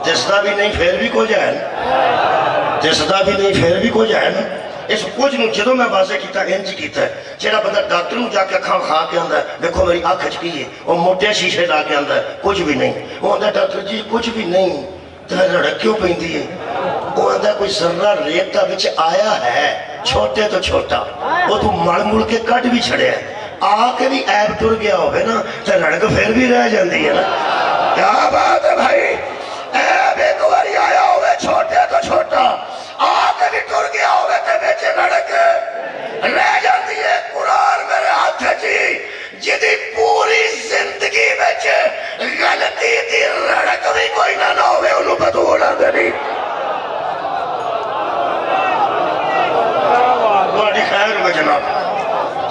دستا بھی نہیں پھر بھی کچھ ہے نا دستا بھی نہیں پھر بھی کچھ ہے نا اس کچھ نو جدو میں واضح کیتا انج کیتا ہے جیڑا بندہ ڈاکٹر نو جا کے کھا کھا کے آندہ ہے دیکھو میری آنکھ چکی ہے وہ موٹے شیشے لا کے آندہ ہے کچھ بھی نہیں وہ آندہ ڈاکٹر جی کچھ بھی نہیں تو رڑک کیوں پہندی ہے وہ آندہ کوئی ذرہ ریتا بچے آیا ہے چھوٹے تو چھوٹا وہ تو مڑ مڑ کے کٹ بھی چھڑے ہے آکے بھی عیب ٹر گیا ہوگے نا تو رڑک پھر بھی رہ جاندی ہے نا کیا بات ہے بھائی عیب ایک باری آیا ہوگے چھوٹے تو چھوٹا آکے بھی ٹر گیا ہوگے تو بیچے رڑک رہ جاندی ہے قرآن میرے ہاتھ جی جدی پوری زندگی بیچے غلطی دی رڑک بھی کوئی نہ ہوئے انہوں بدوڑا دری بڑی خیر ہوگا جناب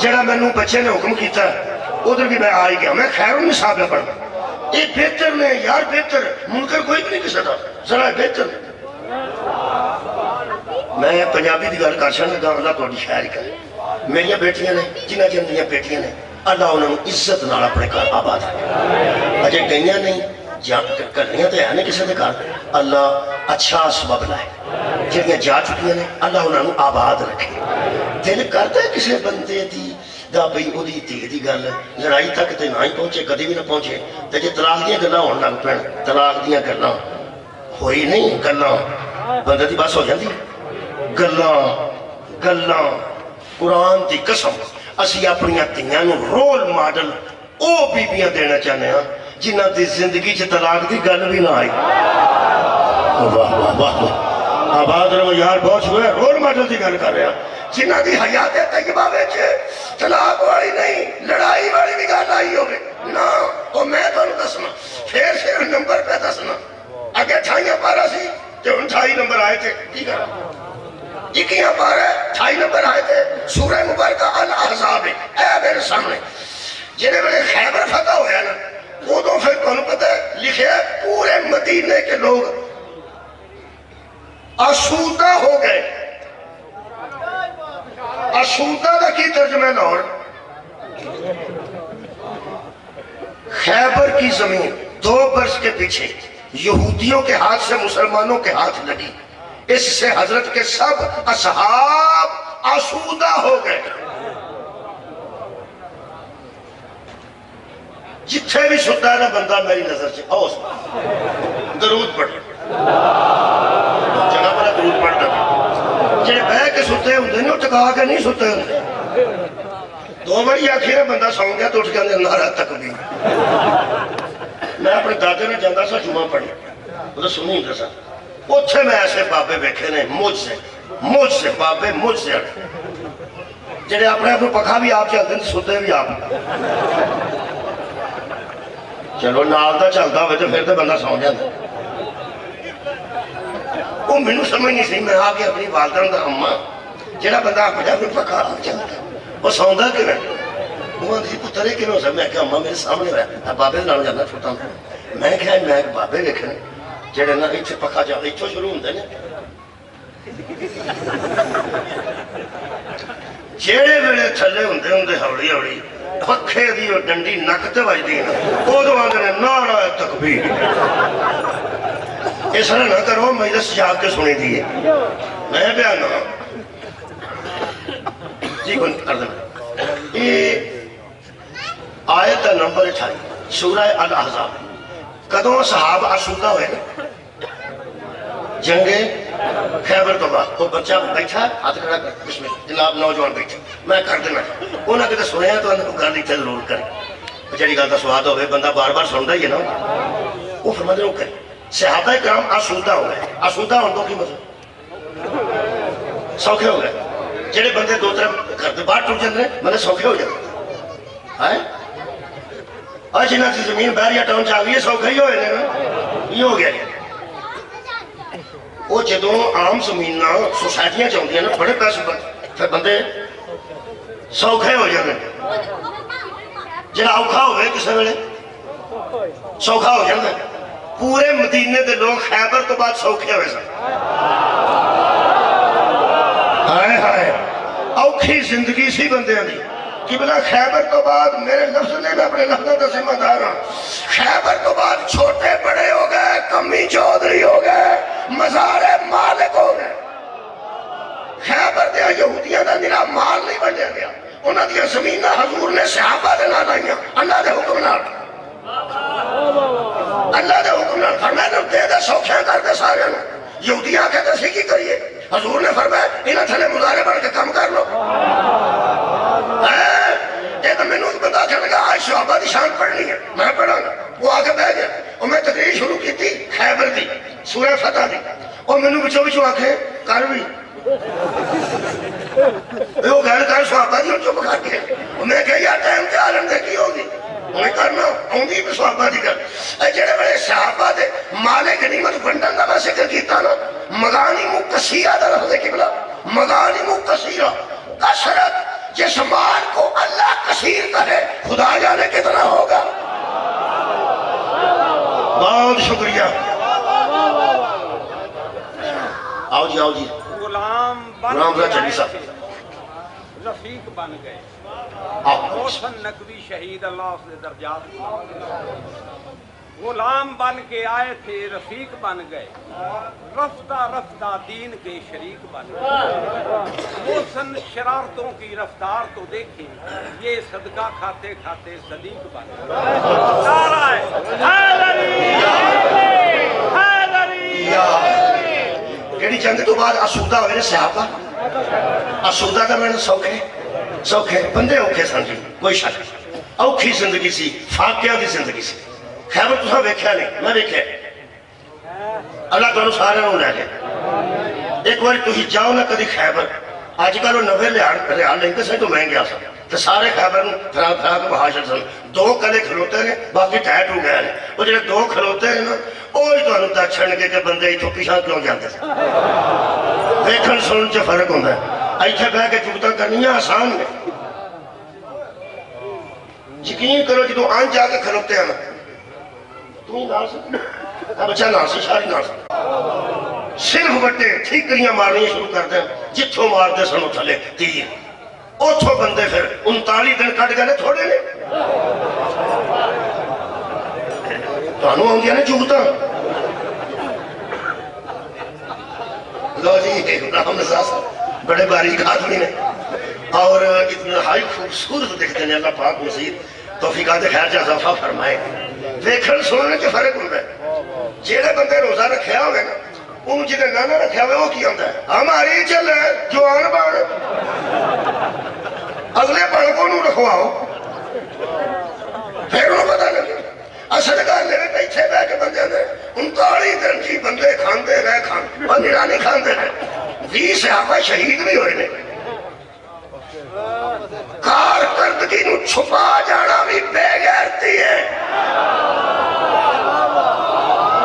جڑا میں نو بچے نے حکم کیتا ہے ادھر بھی میں آئی گیا میں خیر النساء پہ پڑھنا یہ بہتر نے یار بہتر منکر کوئی بھی نہیں کسا تھا ذرا بہتر میں پنجابی دی گل کرشن لگا اللہ توڑی شاعری کرے میری بیٹیاں نے جنہ جن دیا بیٹیاں نے اللہ انہوں عزت نال اپنے گھر آباد ہے اجے گئیاں نہیں کرنیاں تو ہے نا کسی کے گھر اللہ اچھا سبب لائے جہاں جا چکی نے اللہ انہوں نے آباد رکھے دل کرتا ہے کسی بندے دی دا بھئی او دی دھی دی گل لڑائی تک تے نہ ہی پہنچے کدی بھی نہ پہنچے تے جے طلاق دیاں گلاں ہون لگ پین طلاق دیاں گلاں ہوئی نہیں گلاں بندے دی بس ہو جاندی گلاں قرآن دی قسم اسی اپنی دھیاں نو رول ماڈل او بیبیاں دینا چاہنے ہیں جنہ دی زندگی چھ طلاق دی گل بھی نہ آئی واہ واہ واہ آباد رہو یار بہت ہوئے رول ماڈل دی گل کر رہے ہیں جنہ دی حیات طیبہ وچ طلاق والی نہیں لڑائی والی بھی گل آئی ہوگی نا او میں تانوں دسنا پھر صرف نمبر پہ دسنا اگے 28 پارا سی تے 28 نمبر آئے تھے کی کرا 21 پارا 28 نمبر آئے تھے سورہ مبارکہ الاحزاب اے میرے سامنے جنہیں بڑے خیبر فتح ہویا نا وہ تو پھر تانوں پتہ ہے لکھے پورے مدینے کے لوگ آسودہ ہو گئے آسودہ دا کی ترجمہ لاہور خیبر کی زمین 2 برس کے پیچھے یہودیوں کے ہاتھ سے مسلمانوں کے ہاتھ لگی اس سے حضرت کے سب اصحاب آسودہ ہو گئے جتھے بھی ستا ہے نا بندہ میری نظر سے اوس درود پڑھ جگہ پر درود پڑھ دے جنہیں بہ کے ستے ہوں دے نہیں ٹکا کے نہیں ستے ہوں دے 2 بڑی آخیر بندہ سون گیا تو اٹھ کے اندر نعرہ تکبیر میں اپنے دادے نے جاندہ سا جمعہ پڑھنے وہ تو سنی ہوں سا اتھے میں ایسے بابے بیٹھے نے مجھ سے بابے مجھ سے جنہیں اپنے اپنے پکھا بھی آپ چلتے ہیں ستے بھی آپ چلو نال دا چلتا ہوئے تو پھر تو بندہ سون جاتا وہ مینوں سمجھ نہیں سی میں آ کے اپنی والدہ دا اماں جڑا بندہ اپنے اپنے پکھا آپ چلتا وہ سوندا کیوں ہے وہ اندھی پترے کیوں سا میں کہ اماں میرے سامنے ہوا بابے نال جانا چھوٹا ہوں میں کہ میں ایک بابے دیکھنے جڑے نا اتنے پکھا جا اتھوں شروع ہوندے نے جڑے ویلے تھلے ہوندے ہوندے ہولی ہولی پکھے دی اور ڈنڈی نک تے وجدی نا اودوں آندے نے نعرہ تکبیر اس طرح نہ کرو مجلس جا کے سنی دیئے میں بیان ہوں جی کون کر دیں یہ آیت نمبر 28 سورہ الاحزاب کدوں صحابہ آسودہ ہوئے جنگ خیبر تو بعد وہ بچہ بیٹھا ہاتھ کھڑا کر بسم اللہ جناب نوجوان بیٹھا میں کر دینا انہاں کہتے سنیا تو انہاں کو گل اتنے ضرور کرے جڑی گل کا سواد ہوئے بندہ بار بار سنتا ہی ہے نا وہ فرما دے وہ کرے صحابہ کرام آسودہ ہو گئے آسودہ ہونے تو کی مطلب سوکھے ہو گئے جڑے بندے 2 طرف گھر دے باہر ٹوٹ جاندے بندے سوکھے ہو جاندے ہیں اور جنہاں کی زمین باہر یا ٹاؤن چاہیے سوکھے ہی ہوئے نا یہ ہو گیا وہ جدوں عام زمین نہ سوسائٹیاں چاہتی ہیں نا بڑے پیسے پھر بندے سوکھے ہو جاندے جڑا اوکھا ہوئے کسے ویلے سوکھا ہو جاندے پورے مدینے دے لوگ خیبر تو بعد سوکھے ہوئے سن ہائے ہائے اوکھی زندگی سی بندے دی قبلہ خیبر تو بعد میرے لفظ نے میں اپنے لفظوں کا ذمہ دار ہوں خیبر تو بعد چھوٹے بڑے ہو گئے کمی چودھری ہو گئے مزار مالک ہو گئے خیبر دیا یہودیاں دا نرا مال نہیں بن جا گیا انہاں دیا زمینہ حضور نے صحابہ دے نہ لائیاں اللہ دے حکم نہ اللہ دے حکم نہ فرمائے دے دے سوکھیاں کر دے سارے نہ یہودیاں کہتے سی کی کریے حضور نے فرمایا انہاں تھلے مظاہرے بڑھ کے کام کر لو یہ تو میں نے بتا کے لگا آج صحابہ دی شان پڑھنی ہے میں پڑھا گا وہ آگے بہ گیا اور میں تقریر شروع کی تھی خیبر دی سورہ فتح دی اور میں نے بچو بچو آنکھیں کر بھی وہ گھر کر صحابہ دی اور چپ کر کے اور میں کہا یار ٹائم تے عالم دے کی ہوگی انہیں کرنا ہوندی بھی صحابہ دی کر جڑے بڑے صحابہ دے مالے غنیمت بنڈن دا میں ذکر کیتا نا مغانم کثیرہ دا لفظ قبلہ مغانم کثیرہ کثرت جس مال کو اللہ کثیر کرے خدا جانے کتنا ہوگا بہت شکریہ آؤ جی غلام ذرا چلی صاحب رفیق بن گئے روشن نقوی شہید اللہ اس نے درجات غلام بن کے آئے تھے رفیق بن گئے، رفتہ رفتہ دین کے شریک بن گئے۔ محسن شرارتوں کی رفتار تو دیکھیں، یہ صدقہ کھاتے کھاتے صدیق بن گئے۔ نعرہ حیدری حیدری۔ کیڑی جنگ تو بعد آسودہ ہوئے صحابہ، آسودہ کا میں نے سوکھے بندے اوکھے سن جی، کوئی شک اوکھی زندگی سی، فاقیہ دی زندگی سی۔ خیبر تو سب ویکھیا نہیں، میں ویکھیا اللہ تعالیٰ سارے نوں لے گئے۔ ایک بار تسی جاؤ نہ کدی خیبر، آج کل وہ 90 ریال لیندے سے تو مہنگے آ سکتے تو سارے خیبر پھرا پھرا کے بہاشر سن، دو کلے کھلوتے ہیں باقی ٹائٹ ہو گئے ہیں۔ وہ جڑے دو کھلوتے ہیں نا وہی تانوں دچھن کے کہ بندے ایتھوں پیچھے کیوں جاندے سے ویکھن سنن چ فرق ہوندا ہے۔ ایتھے بیٹھ کے چوتاں کرنیاں آسان نے، یقین کرو جدوں آن جا کے کھلوتے ہیں نا تو ہی نال سے بچہ نال سے شاری نال سے صرف بٹے ٹھیکریاں مارنی شروع کر دیں، جتھوں مارتے سنو تھلے تیر اوتھوں بندے پھر 39 دن کٹ گئے تھوڑے نے تانوں آن دیا نے چوتاں۔ لو جی ابراہیم نزاز بڑے باریک آدمی نے اور اتنا ہائی خوبصورت دکھتے ہیں، اللہ پاک مزید توفیقات خیر جا اضافہ فرمائے۔ ویکھن سننے کے فرق ہوتا ہے، جیڑے بندے روزہ رکھیا ہوئے نا انہوں جنہیں نانا رکھیا ہوئے وہ کی ہوتا ہے ہماری چل ہے جوان بان اگلے پڑھ کو انہوں رکھواؤ پھر انہوں پتہ لگے اصل گال لے بیٹھے بے کے بندے نے 39 دن کی بندے کھاندے رہے اور نرانی کھاندے رہے 20 صحابہ شہید بھی ہوئے نے۔ کارکردگی نو چھپا جانا بھی بے غیرتی ہے،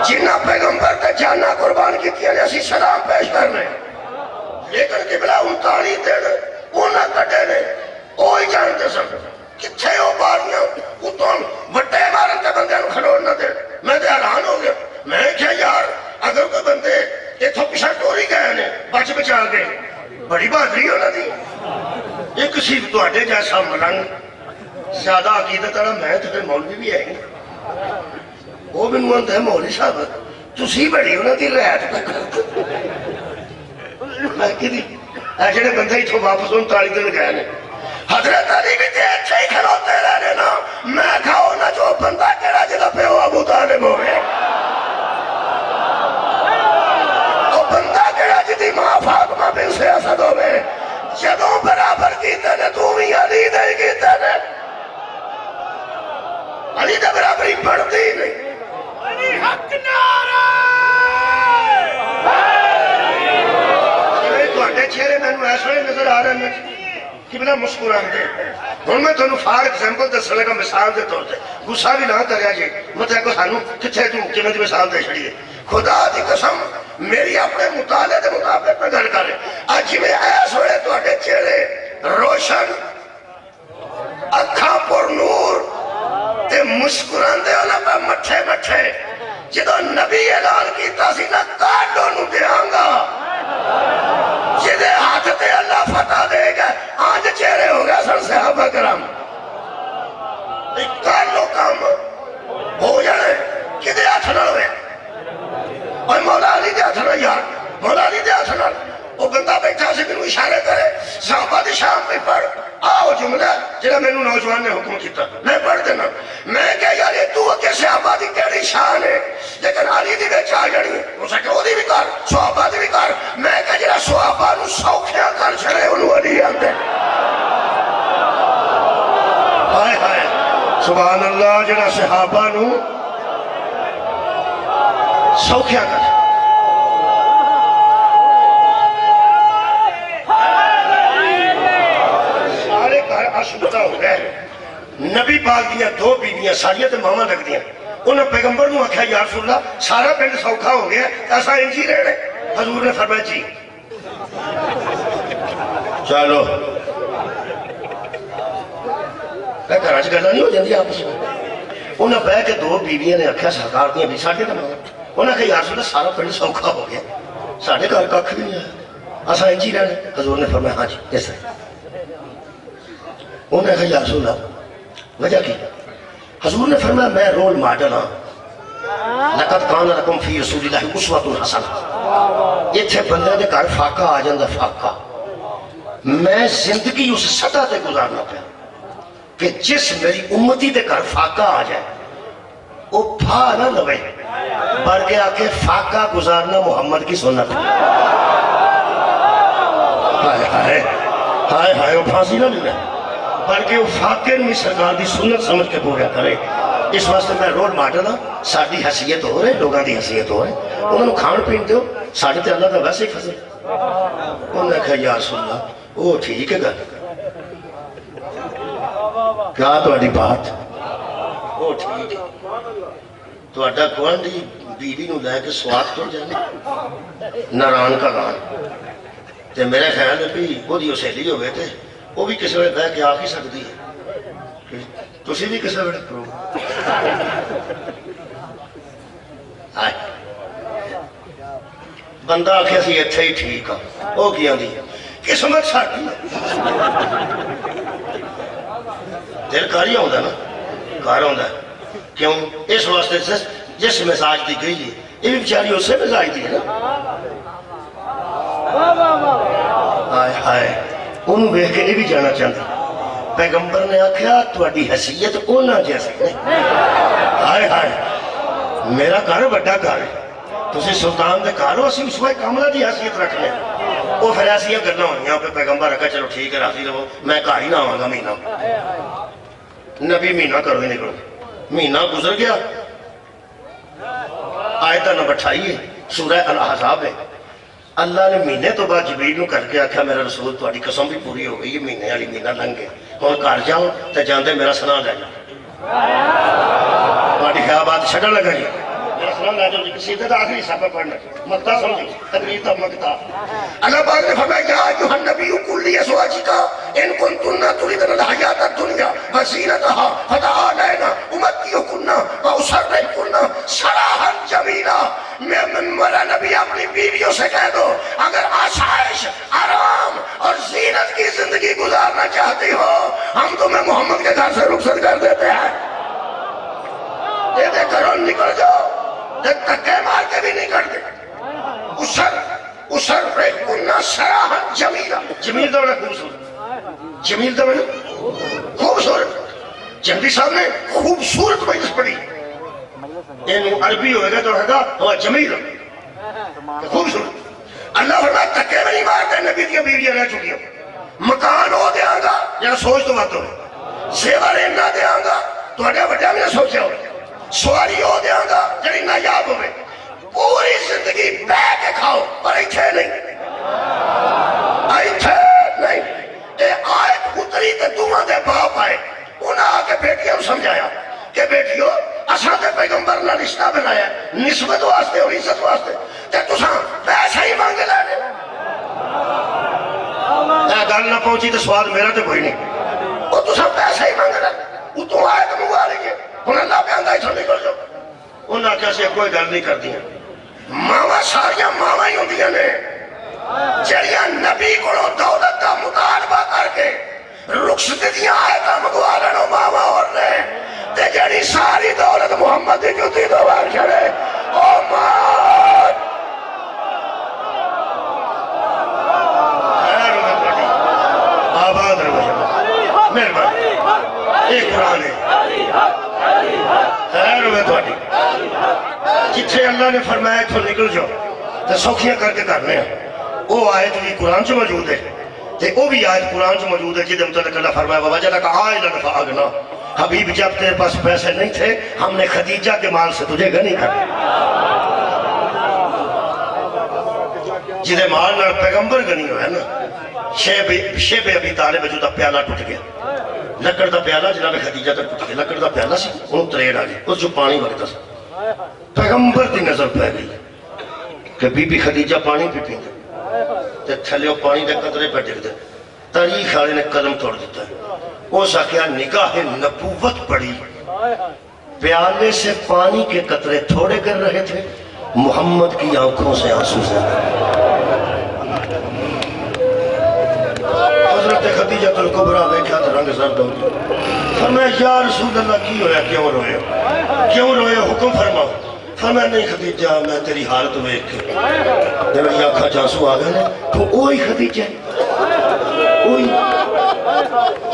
جنہ پیغمبر تے جانا قربان کی تھی اسی سلام پیش کرنے، لیکن قبلہ 39 دن انہاں کٹے نے اوہی جانتے سن کتھے ہو باریاں اتوں وٹے مارن تے بندے نو کھڑوڑ نہ دے۔ میں تے حیران ہو گیا، میں کیا یار اگر کوئی بندے اتھوں پیچھے ٹوری گئے نے بچ بچا کے بڑی بہادری ہونا دی۔ ایک صرف تو اڈے جیسا ملنگ زیادہ عقیدت والا میں تو پھر مولوی بھی ہے وہ بھی نوانتا ہے مولوی صاحب تسی بڑی ہونا دی رہت پہ کرتے میں کہ دی ایجڑے بندے ہی تو واپس 39 دن گئے نے حضرت علی بھی تے اچھے ہی کھلوتے رہنے نا میں کھاؤ نا جو بندہ کہڑا جدہ پہ ہو ابو طالب ہوئے وہ بندہ کہڑا جدی ماں فاطمہ بن سے اسد ہوئے جدوں برابر کیتے نے تو بھی علی دے کیتے نے علی دے برابری پڑھتی نہیں علی حق نعرہ تو اٹھے چہرے میں ایسے نظر آ رہے ہیں قبلہ مسکران دے ہوں میں تمہیں فار ایگزامپل دسنے کا مثال دے طور سے غصہ بھی نہ کریا جی مطلب کو سانو کتھے تو کیویں دی مثال دے چھڑیے خدا دی قسم میری اپنے مطالعے دے مطابق میں گل کرے اج میں ایس ہوئے تو اٹھے چہرے روشن اکھاں پر نور تے مسکران دے انہاں پہ مٹھے مٹھے جدو نبی اعلان کیتا سی نہ کاٹو نو دیاں گا جدے ہاتھ تے اللہ فتح دے گا آج چہرے ہو گیا سن صحابہ کرام ایک کالو کام ہو جانے کدے ہاتھ نہ ہوئے اور مولا علی دے ہاتھ نہ یار مولا علی دے ہاتھ نہ وہ بندہ بیٹھا سے کنو اشارے کرے صحابہ دی شام میں پڑھ آؤ جملہ جنہا میں نے نوجوان نے حکم کیتا میں پڑھ دینا میں کہا یار یہ تو کہ صحابہ دی کیڑی شان ہے لیکن علی دی بے چاہ جڑی ہے وہ سکے وہ دی بھی کار صحابہ دی بھی کار میں کہا جنہا صحابہ نو سوکھیاں کر چھڑے انہوں علی آتے ہائے ہائے سبحان اللہ جنہا صحابہ نو سوکھیاں کر آشبتا ہو گئے نبی پاک دیا دو بیویاں ساریاں تے ماما لگ دیا انہوں پیغمبر نو آکھا یا رسول اللہ سارا پنڈ سوکھا ہو گیا ایسا انجی رہنے حضور نے فرمایا جی چلو میں کراچ گردہ نہیں ہو جاندی آپ سے انہوں بہ کے دو بیویاں نے آکھا سرکار دیا بھی ساڑھے تے ماما انہوں نے کہا یا رسول اللہ سارا پنڈ سوکھا ہو گیا ساڑھے گھر ککھ بھی نہیں ہے ایسا انجی رہنے حضور نے فرمایا ہاں جی ایسا انہوں نے کہا یا رسول اللہ وجہ کی حضور نے فرمایا میں رول ماڈل ہاں لقد کان لکم فی رسول اللہ اسوۃ حسنہ، اتھے بندے دے گھر فاقہ آ جاندہ فاقہ، میں زندگی اس سطح تے گزارنا پہ کہ جس میری امتی دے گھر فاقہ آ جائے وہ پھا نہ لوے بلکہ آ کے فاقہ گزارنا محمد کی سنت ہے۔ ہائے ہائے ہائے ہائے، وہ پھانسی نہ ملے بلکہ وہ فاقے میں سرکار دی سنت سمجھ کے پورا کرے۔ اس واسطے میں رول ماڈل ہاں، ساری حیثیت ہو رہے، لوگاں دی حیثیت ہو رہے، انہوں نے کھان پین دیو، ساڑھے تے اللہ دا ویسے ہی فضل۔ انہوں نے کہا یا رسول اللہ وہ ٹھیک ہے گا کیا تہاڈی بات وہ ٹھیک ہے، تہاڈا گوانڈی بیوی نو لے کے سواد کر جانے ناران کا گان تے میرے خیال ہے بھی وہ دیو سہیلی ہوئے تھے وہ بھی کسی وقت بہ کے آ ہی سکتی ہے، تسی بھی کسی وقت کرو آئے بندہ آکھے سی اتھے ہی ٹھیک ہے، وہ کیا دی قسمت ساٹھی دل کاری ہوندہ نا، کار ہوندہ ہے، کیوں اس واسطے جس مزاج دی گئی ہے یہ بھی بچاری اس سے مزاج دی ہے نا۔ آئے آئے انہوں بے کے بھی جانا چاہتا، پیغمبر نے آکھیا تہاڈی حیثیت اونا جیسے نہیں۔ آئے آئے میرا گھر بڑا گھر ہے، تسی سلطان دے گھر ہو، اسی اس وقت کاملہ دی حیثیت رکھ لیں۔ وہ پھر ایسی کرنا ہونی یہاں پہ پیغمبر رکھا چلو ٹھیک ہے راضی رہو، میں گھر ہی نہ آواں گا مہینہ، نبی مہینہ کرو ہی نکلو، مہینہ گزر گیا، آیتہ نمبر 28 سورہ الاحزاب ہے، اللہ نے مہینے تو بعد جبریل نو کر کے آکھا میرا رسول تہاڈی قسم بھی پوری ہو گئی، یہ مہینے والی مہینہ لنگ گئے، ہن گھر جاؤ تے جاندے میرا سنا لے جاؤ، تہاڈی خیابات چھڈن لگا جی میرا سنا لے جاؤ جی، سیدھے دا آخری حصہ پہ پڑھنا مقطع سمجھو، تقریر دا مقطع۔ اللہ پاک نے فرمایا یا ایھا النبی قل لازواجک ان کنتن تريدن الحیاۃ الدنیا وزینتها فتعالین امتعکن واسرحکن سراحا جمیلا۔ میرا نبی اپنی بیویوں سے کہہ دو اگر آسائش آرام اور زینت کی زندگی گزارنا چاہتی ہو ہم تمہیں محمد کے گھر سے رخصت کر دیتے ہیں، دے کرو نکل جاؤ، دھکے مار کے بھی نہیں کرتے۔ اسر ریکنا سراحا جمیلا، جمیل تو بڑا خوبصورت، جمیل تو بڑا خوبصورت، جنگی صاحب نے خوبصورت مجلس پڑھی، انہوں عربی ہوئے گا تو رہا ہوا جمیل خوبصورت۔ اللہ فرمایا تکے میں نہیں مارتے، نبی کی بیویاں رہ چکی ہوں، مکان ہو دیا گا یا سوچ تو بات ہو، سیور انہ دیا گا تو اڈیا بڑیا میں سوچے ہو، سواری ہو دیا گا جنہی نایاب ہوئے، پوری زندگی بے کے کھاؤ پر ایتھے نہیں، ایتھے نہیں۔ اے آیت اتری تے دعا دے باپ آئے، انہاں آکے بیٹیاں سمجھایا کہ بیٹیوں اساں تے پیغمبر نہ رشتہ بنایا نسبت واسطے اور عزت واسطے تے تساں پیسہ ہی مانگے لانے۔ اے گل نہ پہنچی تو سوال میرا تے کوئی نہیں، وہ تساں پیسہ ہی مانگے لانے، وہ تو آیت منگوا لیجئے، انہاں اللہ پہ آندہ ایسا نکل جاؤ۔ انہاں کیسے کوئی گل نہیں کر دیا، ماما ساریاں ماما ہی ہوندیاں نے جڑیاں نبی کو دولت کا مطالبہ کر کے رخصت دیاں آیتاں منگوا لینو ماما اور نے تے جڑی ساری دولت محمد دی جوتی دوار چھڑے او ماں خیر میں پڑھی آباد رہو مہربانی ایک قرآن ہے خیر میں پڑھی جتھے اللہ نے فرمایا تو نکل جاؤ تے سوکھیاں کر کے کرنے ہیں، وہ آیت بھی قرآن سے موجود ہے تے وہ بھی آیت قرآن سے موجود ہے جدے متعلق اللہ فرمایا وَوَجَدَكَ عَائِلًا فَأَغْنَىٰ، حبیب جب تیرے پاس پیسے نہیں تھے ہم نے خدیجہ کے مال سے تجھے غنی کر جدے مال نہ پیغمبر غنی ہوئے نا، شیب ابی طالب جو دا پیالہ ٹوٹ گیا، لکڑ دا پیالہ جناب خدیجہ تک ٹوٹ گیا، لکڑ دا پیالہ سی انہوں تریڑ آ گئی، اس جو پانی وقت سا پیغمبر دی نظر پہ گئی کہ بی بی خدیجہ پانی پی پی دے تے تھلیوں پانی دے قطرے پہ ڈر دے، تاریخ آلے نے قدم توڑ دیتا ہے، وہ ساکیہ نگاہ نبوت پڑی، پیالے سے پانی کے قطرے تھوڑے کر رہے تھے، محمد کی آنکھوں سے آنسو سے حضرت خدیجہ الکبریٰ دیکھا تو رنگ زرد ہو گیا، فرمایا یا رسول اللہ کی ہویا کیوں روئے حکم فرماؤ، فرمایا نہیں خدیجہ میں تیری حالت ویکھ کے جب میری آنکھاں چانسو آ گئے نا تو وہی خدیجہ وہی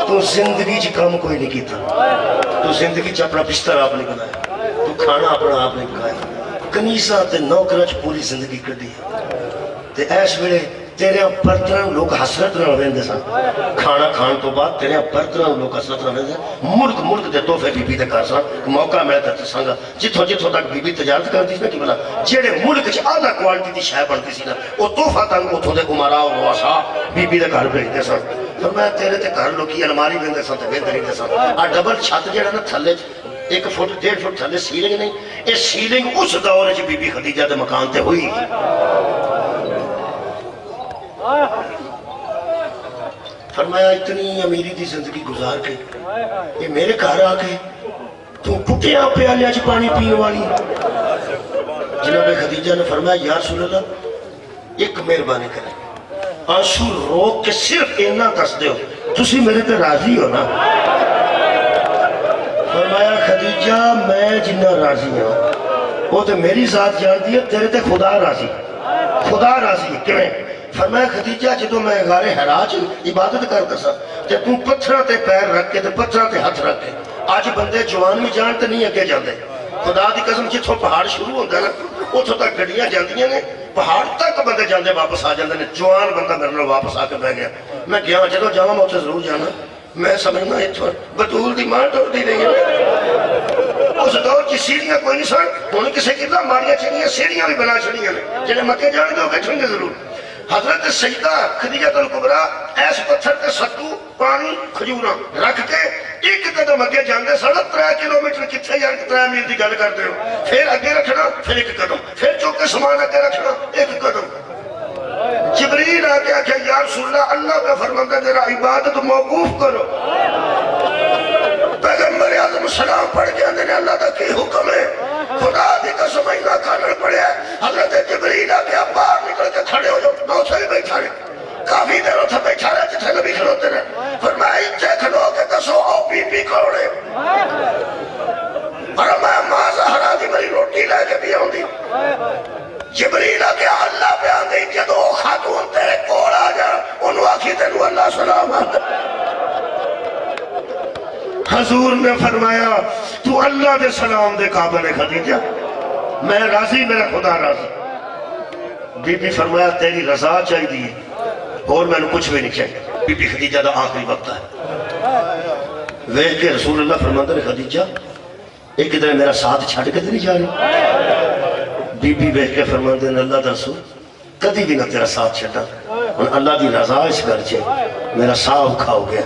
تو زندگی چ کام کوئی نہیں کیتا تو زندگی چ اپنا بستر آپ نے بنایا تو کھانا اپنا آپ نے پکایا کنیسا تے نوکراں چ پوری زندگی کڈی تے ایس ویلے تیرے برتناں لوگ حسرت نال ویندے سن کھانا کھان تو بعد تیرے برتناں لوگ حسرت نال ویندے ملک ملک دے تحفے بی بی دے گھر سن موقع ملے تے دساں جتھوں جتھوں تک بی بی تجارت کرتی سی نا کہ بلا جہڑے ملک چ اعلیٰ کوالٹی دی شے بنتی سی نا وہ تحفہ تک اتھوں دے امراء و رؤساء بی بی دے گھر بھیجدے سن فرمایا تیرے تے گھر لوکی الماری ویندے سن تے ویندے رہندے سن آ ڈبل چھت جہڑا نا تھلے 1 فٹ 1.5 فٹ تھلے سیلنگ نہیں یہ سیلنگ اس دور چ بی بی خدیجہ دے مکان تے ہوئی فرمایا اتنی امیری دی زندگی گزار کے یہ میرے گھر آ کے تو پٹیاں پیالے چ پانی پین والی جناب خدیجہ نے فرمایا یا رسول اللہ ایک مہربانی کریں آنسو روک کے صرف اتنا دس دیو تسی میرے تے راضی ہو نا فرمایا خدیجہ میں جنہ راضی ہوں وہ تے میری ذات جان دی ہے تیرے تے خدا راضی ہے کیوں فرمایا خدیجہ جدو میں غار حرا چ عبادت کرتا سا تے تو پتھراں تے پیر رکھ کے تے پتھراں تے ہاتھ رکھ کے آج بندے جوان بھی جان تے نہیں اگے جاندے خدا دی قسم جتھوں پہاڑ شروع ہوندا نا اتھوں تک گڈیاں جاندیاں نے پہاڑ تک بندے جاندے واپس آ جاندے نے جوان بندہ میرے نال واپس آ کے بیٹھ گیا میں گیا جدو جاواں میں اتھے ضرور جانا میں سمجھنا اتھوں بطول دی ماں ٹوٹی رہی ہے اس دور کی سیڑھیاں کوئی نہیں سن ہن کسے کیتا ماڑیاں چڑیاں سیڑھیاں بھی بنا چھڑیاں نے جڑے مکے جان دے بیٹھیں گے ضرور حضرت سیدہ خدیجہ الکبریٰ ایس پتھر تے ستو پانی کھجوراں رکھ کے ایک قدم اگے جاندے سن 3 کلومیٹر کتھے جان کے 3 میل دی گل کرتے ہو پھر اگے رکھنا پھر ایک قدم پھر چوکے سامان اگے رکھنا ایک قدم جبریل آ کے آکھے یا رسول اللہ کا فرماندا ذرا عبادت موقوف کرو پیغمبر اعظم سلام پڑھ کے اندر اللہ دا کی حکم ہے خدا دی قسم اینا کھانا پڑے حضرت جبریل آ کے باہر نکل کے کھڑے ہو جاؤ نو سے بیٹھا رہے کافی دیر اتھا بیٹھا رہے جتھے نبی کھڑوتے رہے فرمایا انچے کھڑو کے دسو آؤ بی بی کوڑے فرمایا ماں زہرا دی میری روٹی لے کے بھی آؤں دی جبریل آ کے اللہ پہ آن دی جدو خاتون تیرے کوڑ آ جا انہوں آکھی تینو اللہ سلام آتا حضور نے فرمایا تو اللہ دے سلام دے قابل خدیجہ میں راضی میرا خدا راضی بی بی فرمایا تیری رضا چاہی دی اور میں نے کچھ بھی نہیں چاہیے بی بی خدیجہ دا آخری وقت ہے ویکھ کے رسول اللہ فرماتا ہے خدیجہ ایک ادھر میرا ساتھ چھڑ کے نہیں جا رہی بی بی ویکھ کے فرماتا ہے اللہ دا رسول کدی بھی نہ تیرا ساتھ چھڑا اللہ دی رضا اس گھر چھے میرا ساہ اکھا ہو گیا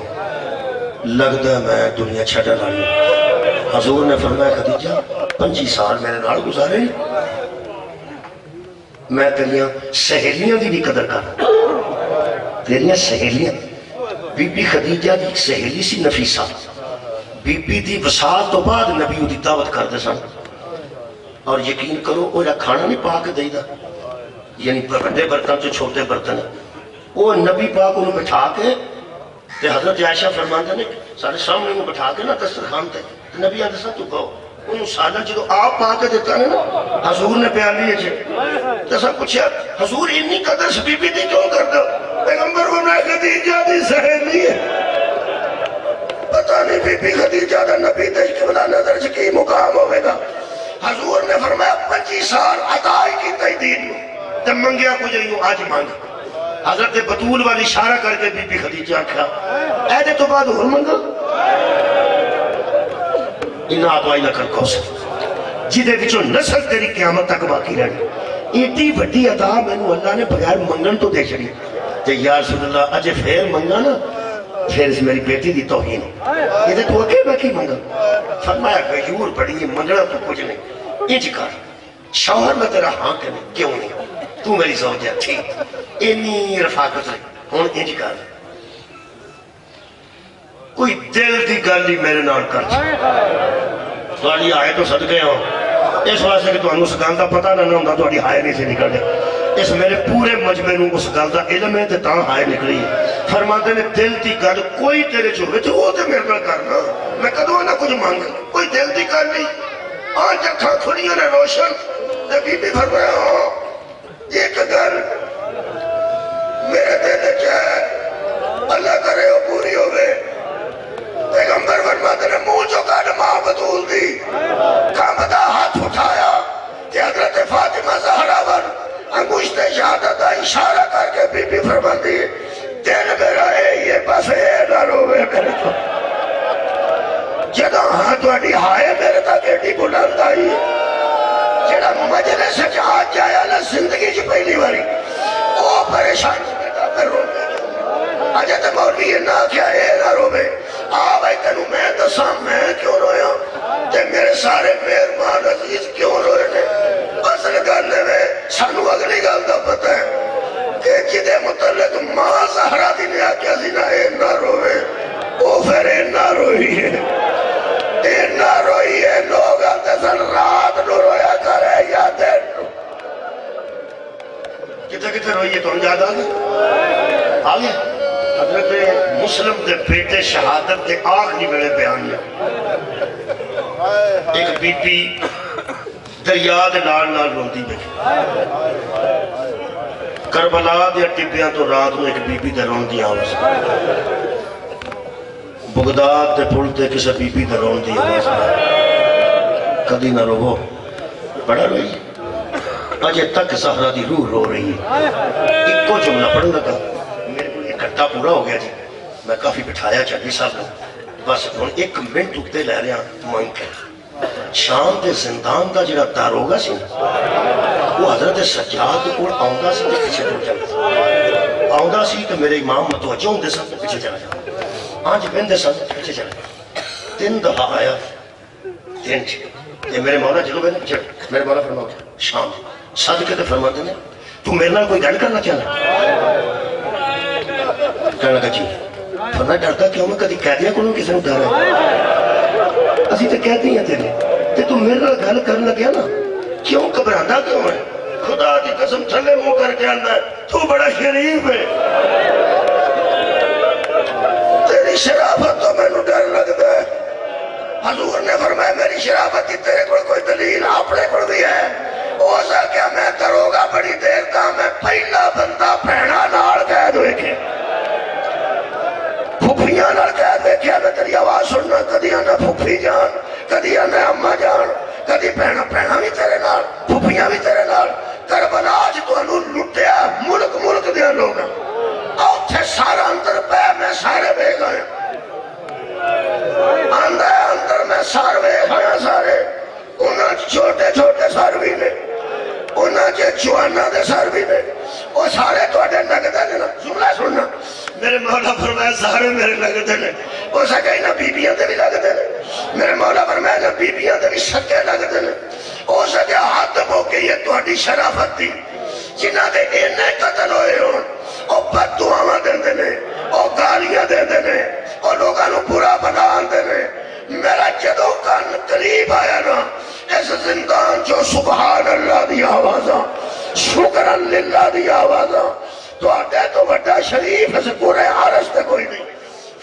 لگتا ہے میں دنیا چھڑا لائی حضور نے فرمایا خدیجہ 25 سال میرے نال گزارے میں تیریاں سہیلیاں دی بھی قدر کر تیریاں سہیلیاں بی بی خدیجہ دی ایک سہیلی سی نفیسہ بی بی دی وصال تو بعد نبی دی دعوت کر دے سن اور یقین کرو وہ کھانا نہیں پا کے دے دا یعنی بڑے برتن جو چھوٹے برتن وہ نبی پاک انہوں بٹھا کے تے حضرت عائشہ فرماندہ نے سارے سامنے انہوں بٹھا کے نا دسترخوان تے نبی آدھے سا تو کہو انہوں سادہ جدو آپ پا کے دیتا ہے نا حضور نے پیار لیے چھے تو سب پوچھا حضور انی قدر سے بی بی دی کیوں کر دو پیغمبر وہ میں خدیجہ دی سہیلی ہے پتہ نہیں بی بی خدیجہ دا نبی دے کی بلا نظر سے کی مقام ہوئے گا حضور نے فرمایا 25 سال عطائی کی تحدید میں جب منگیا کو جائیوں آج مانگ حضرت بطول والی اشارہ کر کے بی بی خدیجہ کھا ایدے تو بعد اور منگا انہا آدوائی نہ کر کوسا جدے بچو نسل تیری قیامت تک باقی رہنی ایٹی بڑی عطا میں نے اللہ نے بغیر منگن تو دے چلی کہ یا رسول اللہ اجے پھر منگا نا پھر اس میری بیٹی دی توہین یہ تو اکے باقی منگا فرمایا غیور پڑی منگنا تو کچھ نہیں اج کر شوہر میں تیرا ہاں کرنے کیوں نہیں تو میری زوجہ تھی اینی رفاقت رہی ہون انج کر کوئی دل دی گالی میرے نال کر تھوڑی آئے تو صدقے ہوں اس واسطے کہ تو انہوں اس گل دا پتہ نہ ہوندہ تھوڑی ہائے نہیں سے نکل جائے اس میرے پورے مجمع نوں اس گل دا علم ہے تے تاں ہائے نکلی ہے فرماتے نے دل دی گل کوئی تیرے چھوڑے تو وہ تے میرے نال کرنا میں کدوں نہ کچھ مانگ کوئی دل دی گل نہیں آج اکھاں کھلیاں نے روشن تے بی بی فرمایا ہو ایک گل میرے دل چاہے اللہ کرے وہ پوری ہوئے پیغمبر فرماتے نے منہ چکا ماں بطول دی کامدہ ہاتھ اٹھایا کہ حضرت فاطمہ زہرا ور انگشت شہادت اشارہ کر کے بی بی فرماتی دل میرا ہے یہ بس ہے نہ روے میرے تو جدہ ہاتھ واڑی ہائے میرے تک ایڈی بلند آئی جڑا مجلس سے جہاں جایا نا زندگی جی پہلی باری وہ پریشان بیٹا میں رو میں اجت مولوی نہ کیا ہے نہ رو میں بھائی تنو میں دساں میں کیوں رویا تے میرے سارے مہربان عزیز کیوں روئے نے اصل گلے میں سانو اگلی گل دا پتہ ہے کہ جدے متعلق ماں زہرا دی نے آکیا سی نہ اے نہ روئے وہ پھر اے نہ روئی ہے اے نہ روئی ہے لوگ آتے سن رات نو رویا کرے یا دن نو کتے روئی ہے تو ہم یاد آگے آگے حضرت مسلم دے بیٹے شہادت دے آخری میرے بیان ہے ایک بی بی دریا دے نال روندی بیٹھی کربلا دے ٹبیاں تو رات میں ایک بی بی دے روندی آواز بغداد دے پل تے کسے بی بی دے روندی آواز کدی نہ روو بڑا روئی اجے تک زہرا دی روح رو رہی ہے ایک کو جملہ پڑھن لگا میرے کو یہ کٹا پورا ہو گیا جی میں کافی بٹھایا چاہیے صاحب کو بس ایک منٹ اکتے لے رہا مانگ کے شام دے زندان دا جڑا داروگا سی وہ حضرت سجاد کو آؤندا سی پیچھے ٹوٹ جاتا آؤندا سی کہ میرے امام متوجہ ہوندے سن پیچھے چلا جاتا آج بندے سن پیچھے چلا جاتا 3 دفعہ آیا 3 یہ میرے مولا جلو میں نے میرے مولا فرماؤ شام صدقے تے فرماتے ہیں تو میرے نال کوئی گل کرنا چاہنا کہنے لگا جی فرمایا ڈرتا کیوں میں کدی کہہ دیا کونوں کسی نے ڈر ہے اسی تے کہتے ہیں تیرے تے تو میرے نال گل کرن لگیا نا کیوں گھبراندا کیوں ہے خدا کی قسم تھلے منہ کر کے آندا ہے تو بڑا شریف ہے تیری شرافت تو میں نو ڈر لگتا ہے حضور نے فرمایا میری شرافت کی تیرے کوئی دلیل اپنے کو بھی ہے ہو سکیا میں دروگا بڑی دیر کا میں پہلا بندہ پہنا نال کہہ دوئے کے پھوپھیاں نال کہہ دوئے کے میں تیری آواز سننا کدی آنا پھوپھی جان کدی آنا اممہ جان کدی پہنا بھی تیرے نال پھوپھیاں بھی تیرے نال کربلا آج تو انہوں لٹیا ملک دیا لوگا آؤ تھے سارا اندر پہ میں سارے بے گئے اندر میں ساروے کھایا سارے انہاں چھوٹے ساروی نے انہاں جے چوانا دے ساروی نے وہ سارے تو اڈے لگتے ہیں جملہ سننا میرے مولا فرمایا سارے میرے لگتے ہیں وہ سکے نا بیبیاں دے بھی لگتے ہیں میرے مولا فرمایا نا بیبیاں دے بھی سکے لگتے ہیں وہ سکے ہاتھ موقع یہ تو اڈی شرافت تھی جنہ دے اینے قتل ہوئے ہوں وہ بد دعاواں دیندے نے وہ گالیاں دیندے نے وہ لوگاں نو برا بنا آندے نے میرا جدو کان قریب آیا نا اس زندان جو سبحان اللہ دی آوازاں شکرن للہ دی آوازاں تو آتے تو بڑا شریف اس پورے عرص تے کوئی نہیں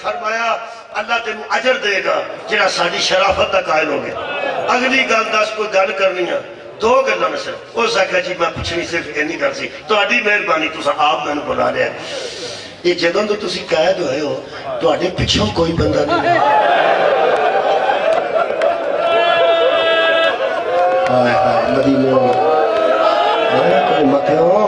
فرمایا اللہ تینو اجر دے گا جنہا ساڑی شرافت دا قائل ہو گیا اگلی گل دس کوئی گل کرنی ہے 2 گلہ میں صرف وہ سکھا جی میں پچھنی صرف نہیں کر سی تو آڈی مہربانی تو آپ میں نے بلا لیا یہ جدوں تو تسی قید ہوئے ہو تو آڈے پچھوں کوئی بندہ نہیں مدینے کوئی مکہ ہو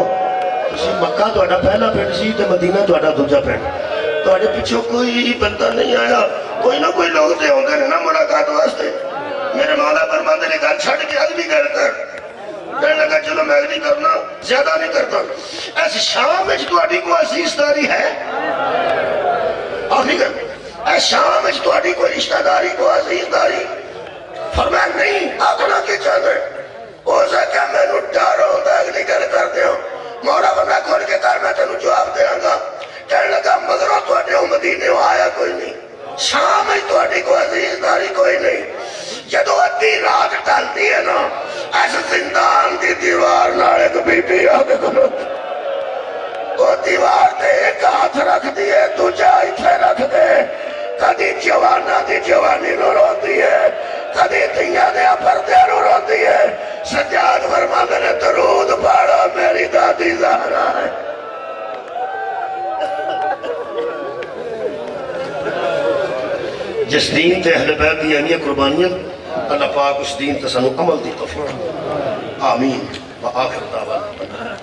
تسی مکہ تو آڈا پہلا پینڈ سی تو مدینہ تو آڈا دوجہ پینڈ تو آڈے پچھوں کوئی بندہ نہیں آیا کوئی نہ کوئی لوگ دے ہوں گے نا ملاقات واسطے میرے مولا فرماتے نے گھر چھڑ کے اگلی کر کر کہنے لگا چلو میں اگلی کرنا زیادہ نہیں کرتا ایسی شام میں تو اڈی کو عزیز داری ہے آخری کر ایسی شام میں تو اڈی کو رشتہ داری کو عزیز داری فرمایا نہیں آگنا کی چاہتے ہو سکتا میں نو ڈارا ہوتا اگلی کر دے ہوں مولا فرمایا کھول کے کر میں تنو جواب دے گا کہنے لگا مگروں تو اڈے مدینے ہو آیا کوئی نہیں شام میں تو اڈی کو عزیز داری کوئی نہیں جدو ادھی رات ڈال دیئے نا ایسے زندان دی دیوار ناڑے کو بی بی آگے کرو وہ دیوار تے ایک ہاتھ رکھ دیئے دوجہ اتھے رکھ دے کدی جوانا دی جوانی رو رو دیئے کدی دنیا دیا پردے رو پیاری زہرا ہے. جس دین تے اہل بیت دی آئینی قربانیاں اللہ پاک اس دین تے سنو عمل دی توفیق. آمین. وآخر دعوانا